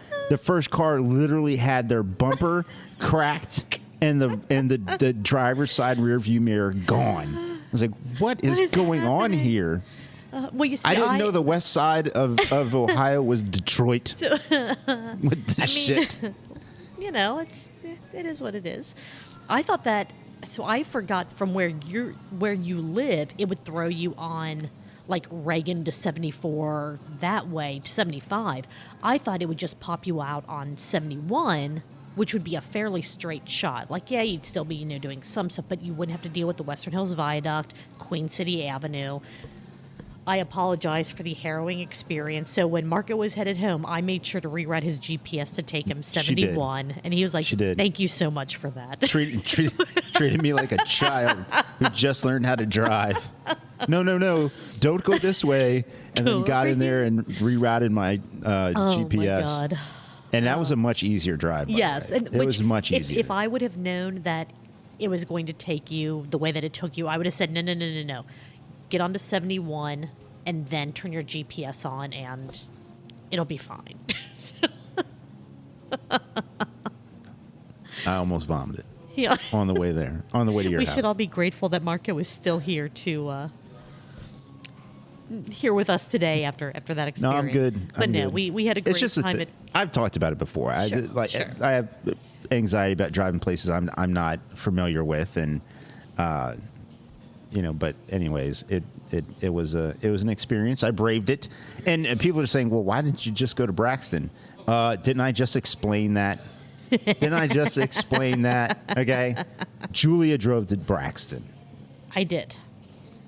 literally had their bumper cracked and the driver's side rear view mirror gone. I was like, what is going on here? Well, you see, I didn't know the west side of Ohio was Detroit. With this shit. It is what it is. I thought that, so I forgot from where you live, it would throw you on like Reagan to 74 that way to 75. I thought it would just pop you out on 71, which would be a fairly straight shot. Like, yeah, you'd still be, doing some stuff, but you wouldn't have to deal with the Western Hills Viaduct, Queen City Avenue. I apologize for the harrowing experience. So when Marco was headed home, I made sure to reroute his GPS to take him 71. And he was like, thank you so much for that. Treated me like a child who just learned how to drive. No, don't go this way. And then got in there and rerouted my GPS. Oh, my God. And that was a much easier drive. Yes. And it was much easier. If I would have known that it was going to take you the way that it took you, I would have said, no. Get onto 71 and then turn your GPS on and it'll be fine. I almost vomited. Yeah. On the way there. On the way to your house. We should all be grateful that Marco is still here to here with us today after that experience. No, I'm good. But we had a great time. I've talked about it before. Sure. I have anxiety about driving places I'm not familiar with, and but anyways, it was an experience. I braved it, and people are saying, well, why didn't you just go to Braxton? Didn't I just explain that? Okay, Julia drove to Braxton. I did,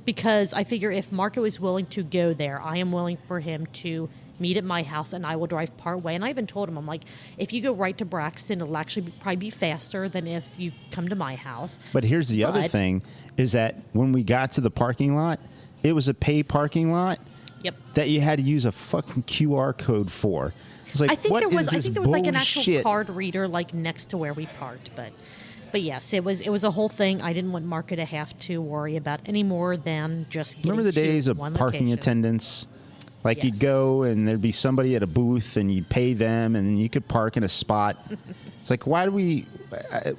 because I figure if Marco is willing to go there, I am willing for him to meet at my house, and I will drive part way. And I even told him, I'm like, if you go right to Braxton, it'll actually probably be faster than if you come to my house. But here's the other thing, is that when we got to the parking lot, it was a pay parking lot. Yep. That you had to use a fucking QR code for. It's like, I think there was like an actual bullshit? card reader like next to where we parked, but yes, it was a whole thing. I didn't want Marco to have to worry about any more than just getting Remember the days of one parking location. attendants? Like, Yes. you'd go and there'd be somebody at a booth and you'd pay them and then you could park in a spot. It's like, why do we?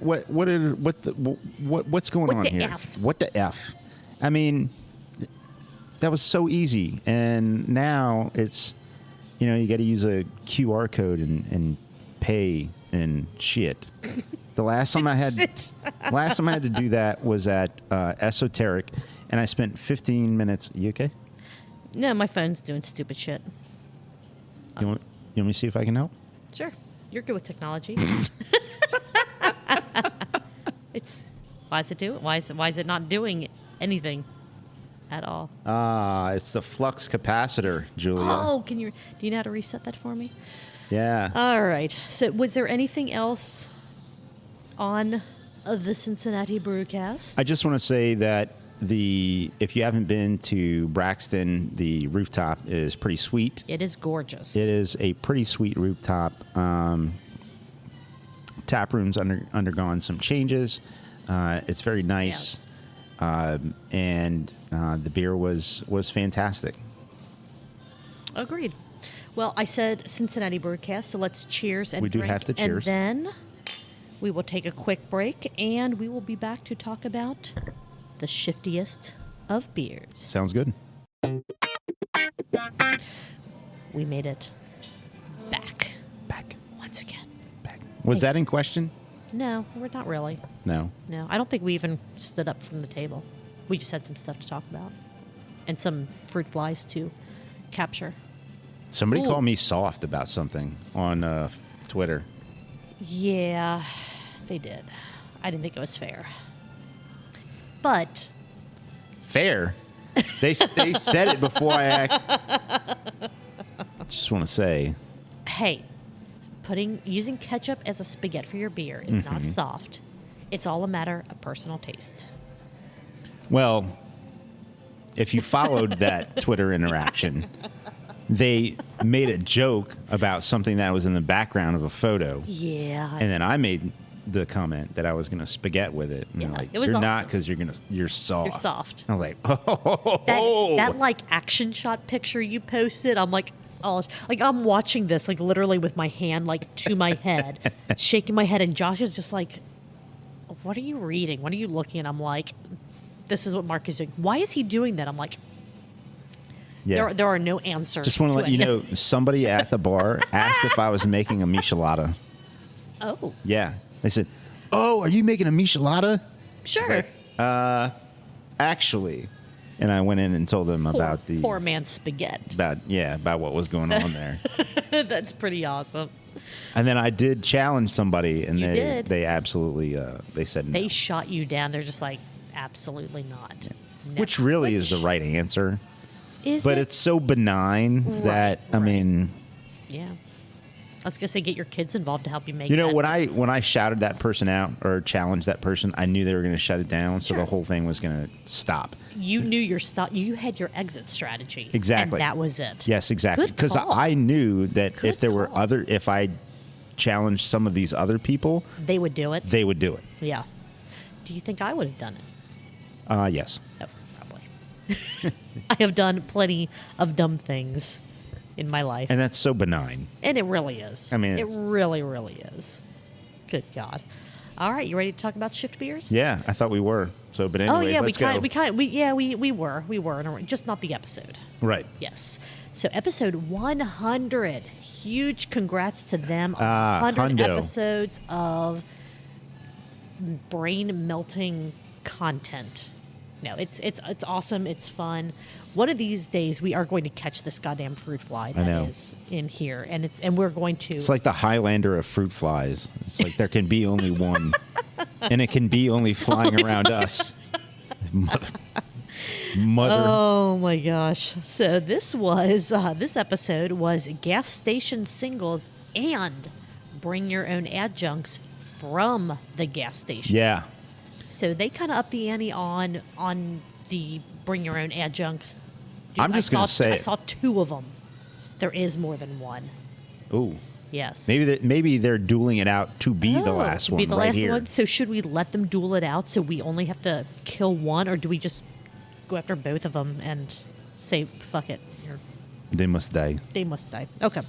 What's going on the here? F? What the F? I mean, that was so easy, and now it's, you got to use a QR code and pay and shit. The last time I had to do that was at Esoteric, and I spent 15 minutes. You okay? No, my phone's doing stupid shit. You want me to see if I can help? Sure. You're good with technology. Why is it not doing anything at all? It's the flux capacitor, Julia. Oh, do you know how to reset that for me? Yeah. All right. So was there anything else on the Cincinnati Brewcast? I just want to say that if you haven't been to Braxton, the rooftop is pretty sweet. It is gorgeous. It is a pretty sweet rooftop. tap room's undergone some changes. It's very nice. Yes. And the beer was fantastic. Agreed. Well, I said Cincinnati Brewcast, so let's cheers and We do drink, have to cheers. And then we will take a quick break, and we will be back to talk about the shiftiest of beers. Sounds good. We made it back Back. once again. Back. Was that in question? No, we're not really. No. No, I don't think we even stood up from the table. We just had some stuff to talk about and some fruit flies to capture. Somebody Ooh. called me soft about something on Twitter. Yeah, they did. I didn't think it was fair. But Fair. They said it before I act. Just want to say, hey, using ketchup as a spaghetti for your beer is not soft. It's all a matter of personal taste. well, if you followed that Twitter interaction, they made a joke about something that was in the background of a photo. Yeah. And then I made the comment that I was going to spaghetti with it. And Yeah, they're like, it was you're awesome. not because you're soft. You're soft. I was like, oh. That like action shot picture you posted, I'm like, oh, like I'm watching this like literally with my hand like to my head, shaking my head, and Josh is just like, "What are you reading? What are you looking at?" I'm like, "This is what Mark is doing. Why is he doing that?" I'm like, Yeah. there are no answers. Just want to let it. you know, somebody at the bar asked if I was making a michelada. Oh, Yeah. They said, oh, are you making a michelada? sure. Actually. And I went in and told them about the... poor man's spaghetti. about what was going on there. That's pretty awesome. And then I did challenge somebody, and You did. they absolutely, they said no. They shot you down. They're just like, absolutely not. No. Which really is the right answer. Is But it? it's so benign that, I right. mean... Yeah. I was gonna say, get your kids involved to help you make. You know, that when I shouted that person out or challenged that person, I knew they were going to shut it down, so Sure. the whole thing was going to stop. You knew your stop. You had your exit strategy. Exactly. And that was it. Yes, exactly. Good Because call. I knew that Good if there were call. if I challenged some of these other people, They would do it. they would do it. Yeah. Do you think I would have done it? Yes. No, probably. I have done plenty of dumb things in my life, And that's so benign. and it really is. I mean, it it's- really, really is. Good God. All right, you ready to talk about shift beers? Yeah, I thought we were. So, but anyway, Oh yeah, let's go. we were, just not the episode. Right. Yes. So episode 100. Huge congrats to them on Ah, 100 hundo. episodes of brain melting content. No, it's awesome. It's fun. One of these days we are going to catch this goddamn fruit fly that know. is in here, and we're going to. It's like the Highlander of fruit flies. It's like there can be only one, and it can be only flying around us. Mother. Oh my gosh! So this episode was gas station singles and bring your own adjuncts from the gas station. Yeah. So they kind of upped the ante on the bring your own adjuncts. Dude, I'm just gonna say I it. saw 2 of them. There is more than one. Ooh. Yes. Maybe they're dueling it out to be the Oh, last to one be the right last here. one. So should we let them duel it out so we only have to kill one, or do we just go after both of them and say fuck it? They must die. They must die. Okay.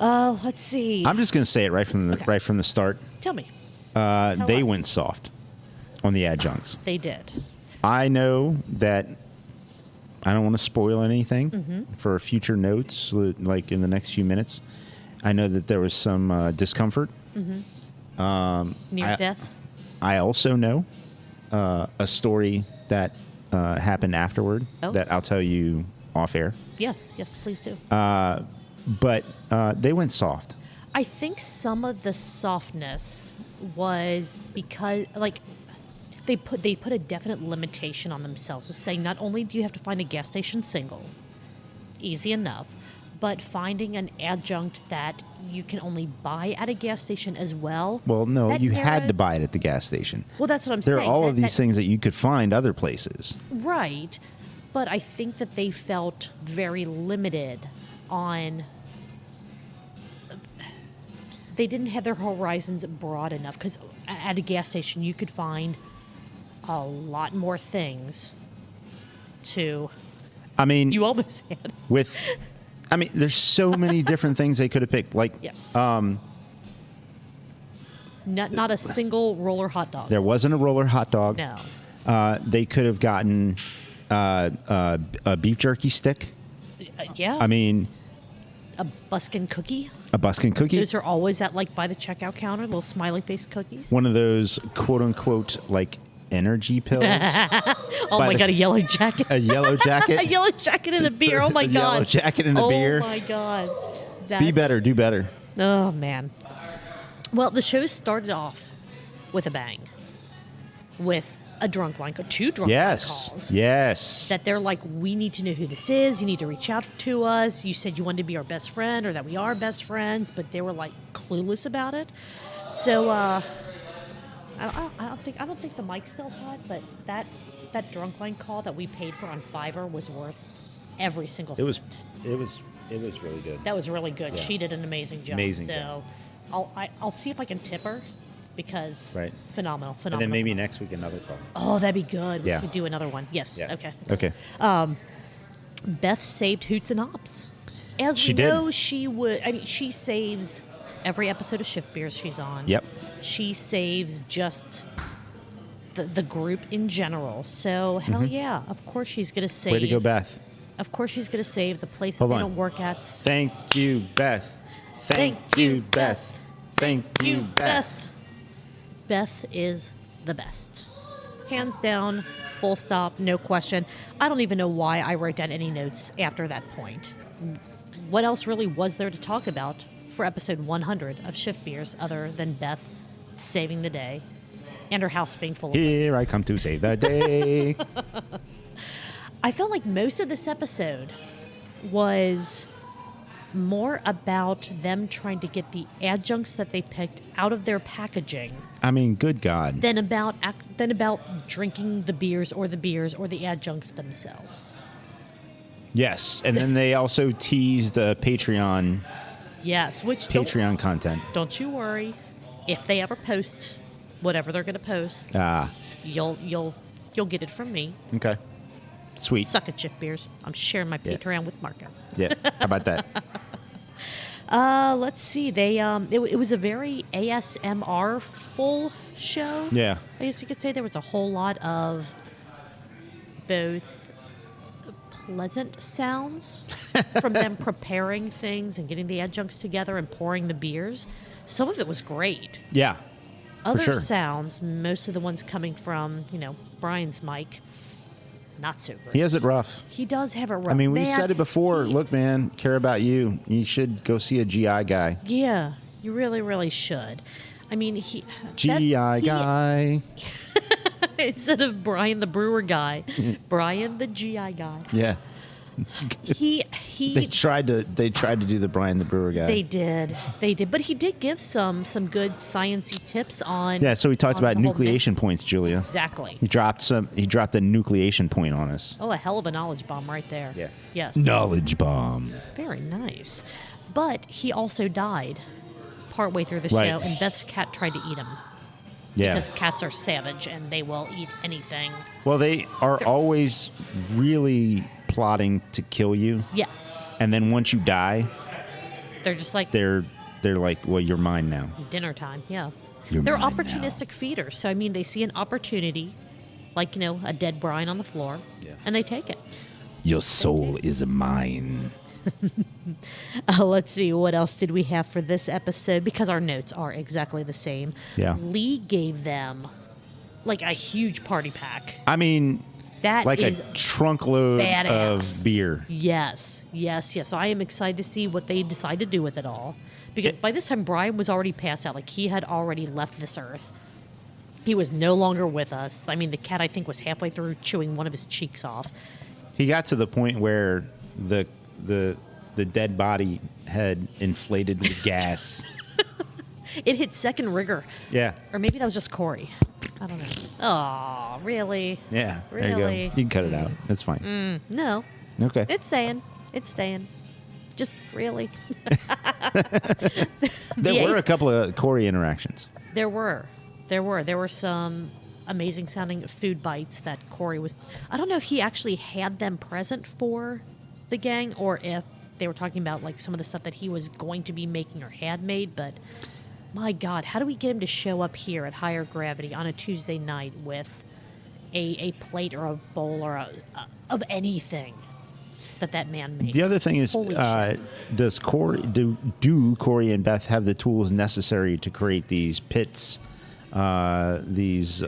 Let's see. I'm just gonna say it right from the Okay. start. Tell me. They us. went soft on the adjuncts. They did. I know that I don't want to spoil anything Mm-hmm. for future notes, like in the next few minutes. I know that there was some discomfort. Near death. I also know a story that happened afterward Oh. that I'll tell you off air. Yes. Yes, please do. But they went soft. I think some of the softness was because, like, they put a definite limitation on themselves, so saying not only do you have to find a gas station single, easy enough, but finding an adjunct that you can only buy at a gas station as well. Well, no, that you had to narrows- buy it at the gas station. Well, that's what I'm There saying. are all That- of these that- things that you could find other places. Right. But I think that they felt very limited on they didn't have their horizons broad enough, because at a gas station you could find a lot more things to. I mean, You almost had. There's so many different things they could have picked. Like, Yes. Not a single roller hot dog. there wasn't a roller hot dog. No. They could have gotten a beef jerky stick. Yeah. I mean, a Buskin cookie. a Buskin cookie. Those are always at by the checkout counter, little smiley face cookies. One of those quote unquote like energy pills. Oh my God, a yellow jacket. A yellow jacket. A yellow jacket and a beer. Oh my A God. yellow jacket and a beer. Oh my God. Be better. Do better. Oh man. Well, the show started off with a bang. With a drunk line, two drunk line calls. Yes. That they're like, we need to know who this is. You need to reach out to us. You said you wanted to be our best friend, or that we are best friends, but they were like clueless about it. So I don't think the mic's still hot, but that drunk line call that we paid for on Fiverr was worth every single cent. It was really good. That was really good. Yeah. She did an amazing job. Amazing So job. I'll see if I can tip her, because Right. phenomenal. And then maybe next week another call. Oh, that'd be good. Yeah. We could do another one. Yes. Yeah. Okay. Okay. Beth saved Hoots and Hops. As She we did. know, she would. I mean, she saves every episode of Shift Beers she's on. Yep. She saves just the group in general. So hell yeah, of course she's gonna save. Way to go, Beth. Of course she's gonna save the place Hold that they on. don't work at. Thank you, Beth. Thank you, Beth. Thank you, Beth. Beth is the best. Hands down, full stop, no question. I don't even know why I wrote down any notes after that point. What else really was there to talk about for episode 100 of Shift Beers other than Beth saving the day and her house being full of Here I come to save the day. I felt like most of this episode was more about them trying to get the adjuncts that they picked out of their packaging I mean, good God. than about drinking the beers or the adjuncts themselves. Yes. And then they also teased Patreon Yes, which Patreon content. don't you worry, if they ever post whatever they're going to post, you'll get it from me. Okay. Sweet. Suck it, Shift Beers. I'm sharing my Yeah. Patreon with Marco. Yeah. How about that? Let's see. They it was a very ASMR full show. Yeah. I guess you could say there was a whole lot of both pleasant sounds from them preparing things and getting the adjuncts together and pouring the beers. Some of it was great. Yeah. Other sure. sounds, most of the ones coming from, Brian's mic, not so great. He has it rough. He does have it rough. I mean, we Man, said it before. Look, man, care about you. You should go see a GI guy. Yeah, you really, really should. I mean, GI guy. instead of Brian the brewer guy, Brian the GI guy. Yeah. He They tried to do the Brian the Brewer guy. They did, but he did give some good sciencey tips on. Yeah, so we talked on about the whole nucleation points, Julia. Exactly. He dropped a nucleation point on us. Oh, a hell of a knowledge bomb right there. Yeah. Yes. Knowledge bomb. Very nice. But he also died partway through the Right. show, and Beth's cat tried to eat him. Yeah. Because cats are savage and they will eat anything. Well, they are always really plotting to kill you, Yes. and then once you die, They're just like they're like, well, you're mine now. dinner time. Yeah. You're They're mine opportunistic feeders. So, I mean, they see an opportunity, like, a dead Brian on the floor, Yeah. and they take it. Your soul is mine. Let's see, what else did we have for this episode? Because our notes are exactly the same. Yeah. Lee gave them, like, a huge party pack. I mean, That like is a trunkload badass. of beer. Yes. I am excited to see what they decide to do with it all. Because by this time, Brian was already passed out. Like, he had already left this earth. He was no longer with us. I mean, the cat, I think, was halfway through chewing one of his cheeks off. He got to the point where the dead body had inflated with gas. It hit second rigor. Yeah. Or maybe that was just Corey. I don't know. Oh, really? Yeah. There you Really? go. You can cut it out. That's fine. No. Okay. It's staying. It's staying. Just really. There were a couple of Corey interactions. There were some amazing sounding food bites that Corey was. I don't know if he actually had them present for the gang or if they were talking about like some of the stuff that he was going to be making or had made. But my God, how do we get him to show up here at Higher Gravity on a Tuesday night with a plate or a bowl or of anything that man makes? The other thing is, Holy shit. does Corey do Corey and Beth have the tools necessary to create these pits, these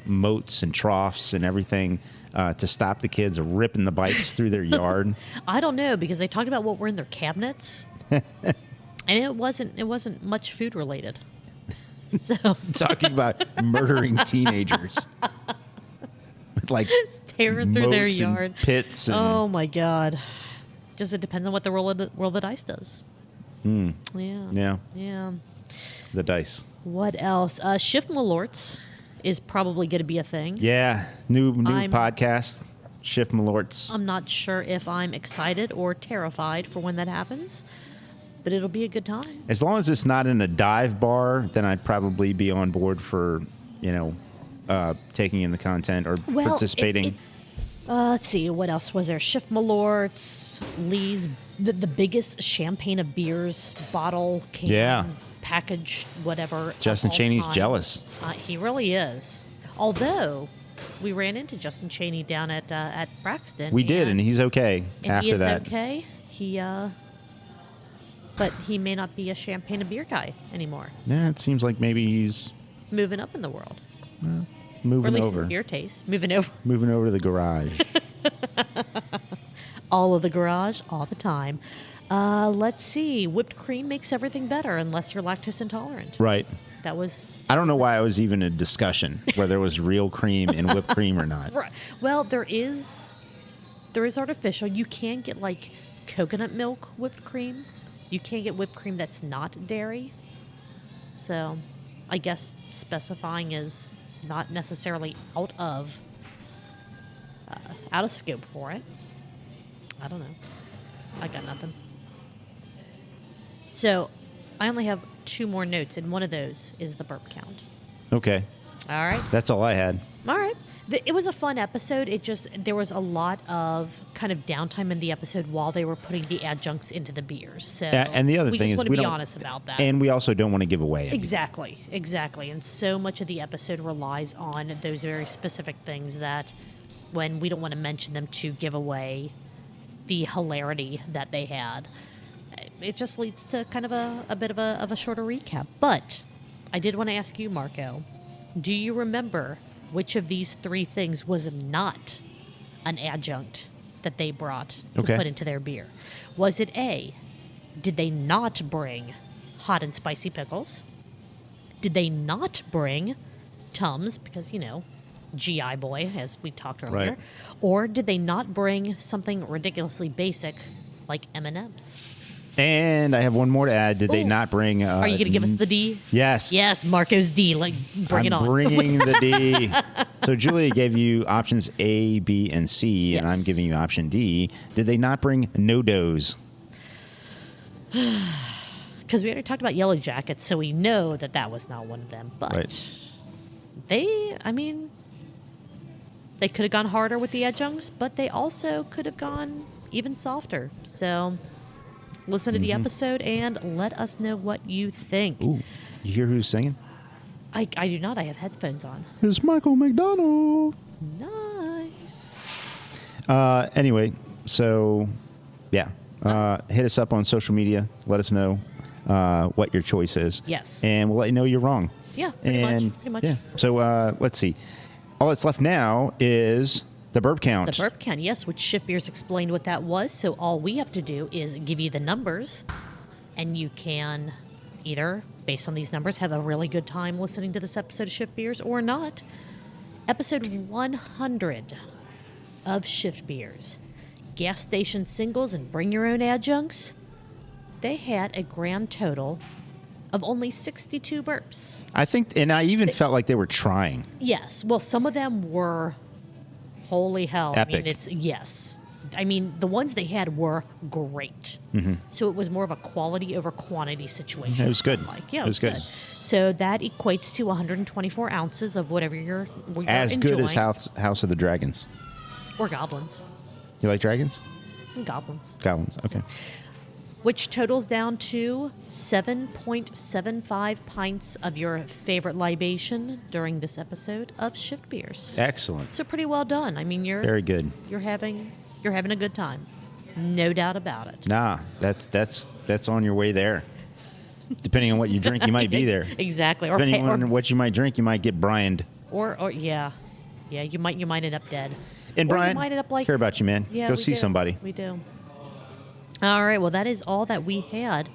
moats and troughs and everything to stop the kids ripping the bikes through their yard? I don't know, because they talked about what were in their cabinets, and it wasn't much food related. So Talking about murdering teenagers. Like tearing through their moats and yard, pits. And, oh my God! Just it depends on what the roll of the dice does. Yeah. The dice. What else? Shift Malorts is probably going to be a thing. Yeah, new podcast. Shift Malorts. I'm not sure if I'm excited or terrified for when that happens, but it'll be a good time. As long as it's not in a dive bar, then I'd probably be on board for, taking in the content or participating. Let's see, what else was there? Shift Malorts, Lee's, the biggest champagne of beers, bottle, can, package, whatever. Justin Chaney's jealous. He really is. Although, we ran into Justin Chaney down at Braxton. We did, and he's okay after that. He is okay. But he may not be a champagne and beer guy anymore. Yeah, it seems like maybe he's moving up in the world. Moving or at least over. his beer taste. Moving over. Moving over to the garage. All of the garage, all the time. Let's see. Whipped cream makes everything better unless you're lactose intolerant. Right. That was... I don't know why it was even a discussion, whether it was real cream and whipped cream or not. Right. Well, there is artificial. You can get like coconut milk whipped cream. You can't get whipped cream that's not dairy. So I guess specifying is not necessarily out of scope for it. I don't know. I got nothing. So I only have 2 more notes, and one of those is the burp count. Okay. All right. That's all I had. All right. It was a fun episode. There was a lot of kind of downtime in the episode while they were putting the adjuncts into the beers. So And the other we thing just is want to we be don't, honest about that. And we also don't want to give away anything. Exactly. And so much of the episode relies on those very specific things that when we don't want to mention them to give away the hilarity that they had. It just leads to kind of a bit of a shorter recap. But I did want to ask you, Marco, do you remember which of these 3 things was not an adjunct that they brought to put into their beer? Was it A, did they not bring hot and spicy pickles? Did they not bring Tums, because, GI boy, as we talked earlier? Right. Or did they not bring something ridiculously basic like M&Ms? And I have one more to add. Did they Ooh. not bring... Are you going to give us the D? Yes. Yes, Marco's D. Bring it on. I'm bringing the D. So Julia gave you options A, B, and C, and Yes. I'm giving you option D. Did they not bring no-dos? Because we already talked about Yellow Jackets, so we know that was not one of them. But Right. they could have gone harder with the adjuncts, but they also could have gone even softer. So listen to the episode and let us know what you think. Ooh, you hear who's singing? I do not. I have headphones on. It's Michael McDonald. Nice. Anyway, so, yeah. Hit us up on social media. Let us know what your choice is. Yes. And we'll let you know you're wrong. Yeah, pretty much. Yeah. So let's see. All that's left now is the burp count. The burp count, yes, which Shift Beers explained what that was. So all we have to do is give you the numbers, and you can either, based on these numbers, have a really good time listening to this episode of Shift Beers or not. Episode 100 of Shift Beers. Gas station singles and bring your own adjuncts. They had a grand total of only 62 burps. I think, and I even felt like they were trying. Yes. Well, some of them were, holy hell. Epic. I mean, yes. I mean, the ones they had were great. So it was more of a quality over quantity situation. It was good. Yeah, it was good. So that equates to 124 ounces of whatever you're As enjoying. good as House of the Dragons. Or goblins. You like dragons? Goblins. Goblins, okay. Which totals down to 7.75 pints of your favorite libation during this episode of Shift Beers. Excellent. So pretty well done. I mean, Very good. You're having a good time, no doubt about it. Nah, that's on your way there. Depending on what you drink, you might be there. Exactly. Depending on what you might drink, you might get Brianed. Or yeah, you might end up dead. And Or you Brian, might end up like, care about you, man. Yeah, Go we see do. somebody. We do. All right. Well, that is all that we had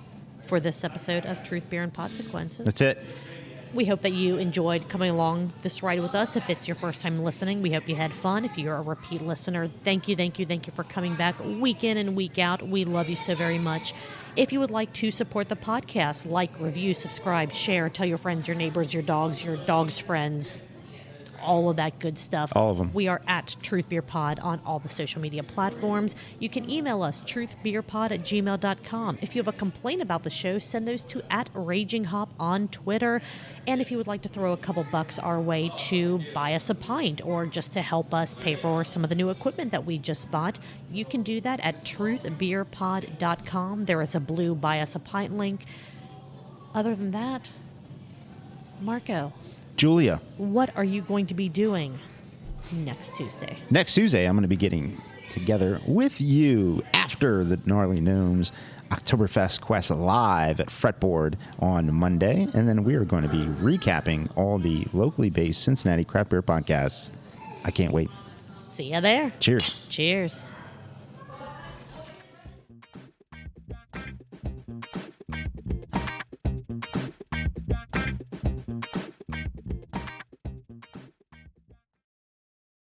for this episode of Truth, Beer, and Podsequences. That's it. We hope that you enjoyed coming along this ride with us. If it's your first time listening, we hope you had fun. If you're a repeat listener, thank you for coming back week in and week out. We love you so very much. If you would like to support the podcast, like, review, subscribe, share, tell your friends, your neighbors, your dog's friends, all of that good stuff. All of them. We are at Truth Beer Pod on all the social media platforms. You can email us, truthbeerpod@gmail.com. If you have a complaint about the show, send those to @RagingHop on Twitter. And if you would like to throw a couple bucks our way to buy us a pint or just to help us pay for some of the new equipment that we just bought, you can do that at truthbeerpod.com. There is a blue Buy Us a Pint link. Other than that, Marco, Julia. what are you going to be doing next Tuesday? Next Tuesday, I'm going to be getting together with you after the Gnarly Gnomes Oktoberfest Quest live at Fretboard on Monday. And then we are going to be recapping all the locally based Cincinnati craft beer podcasts. I can't wait. See ya there. Cheers. Cheers.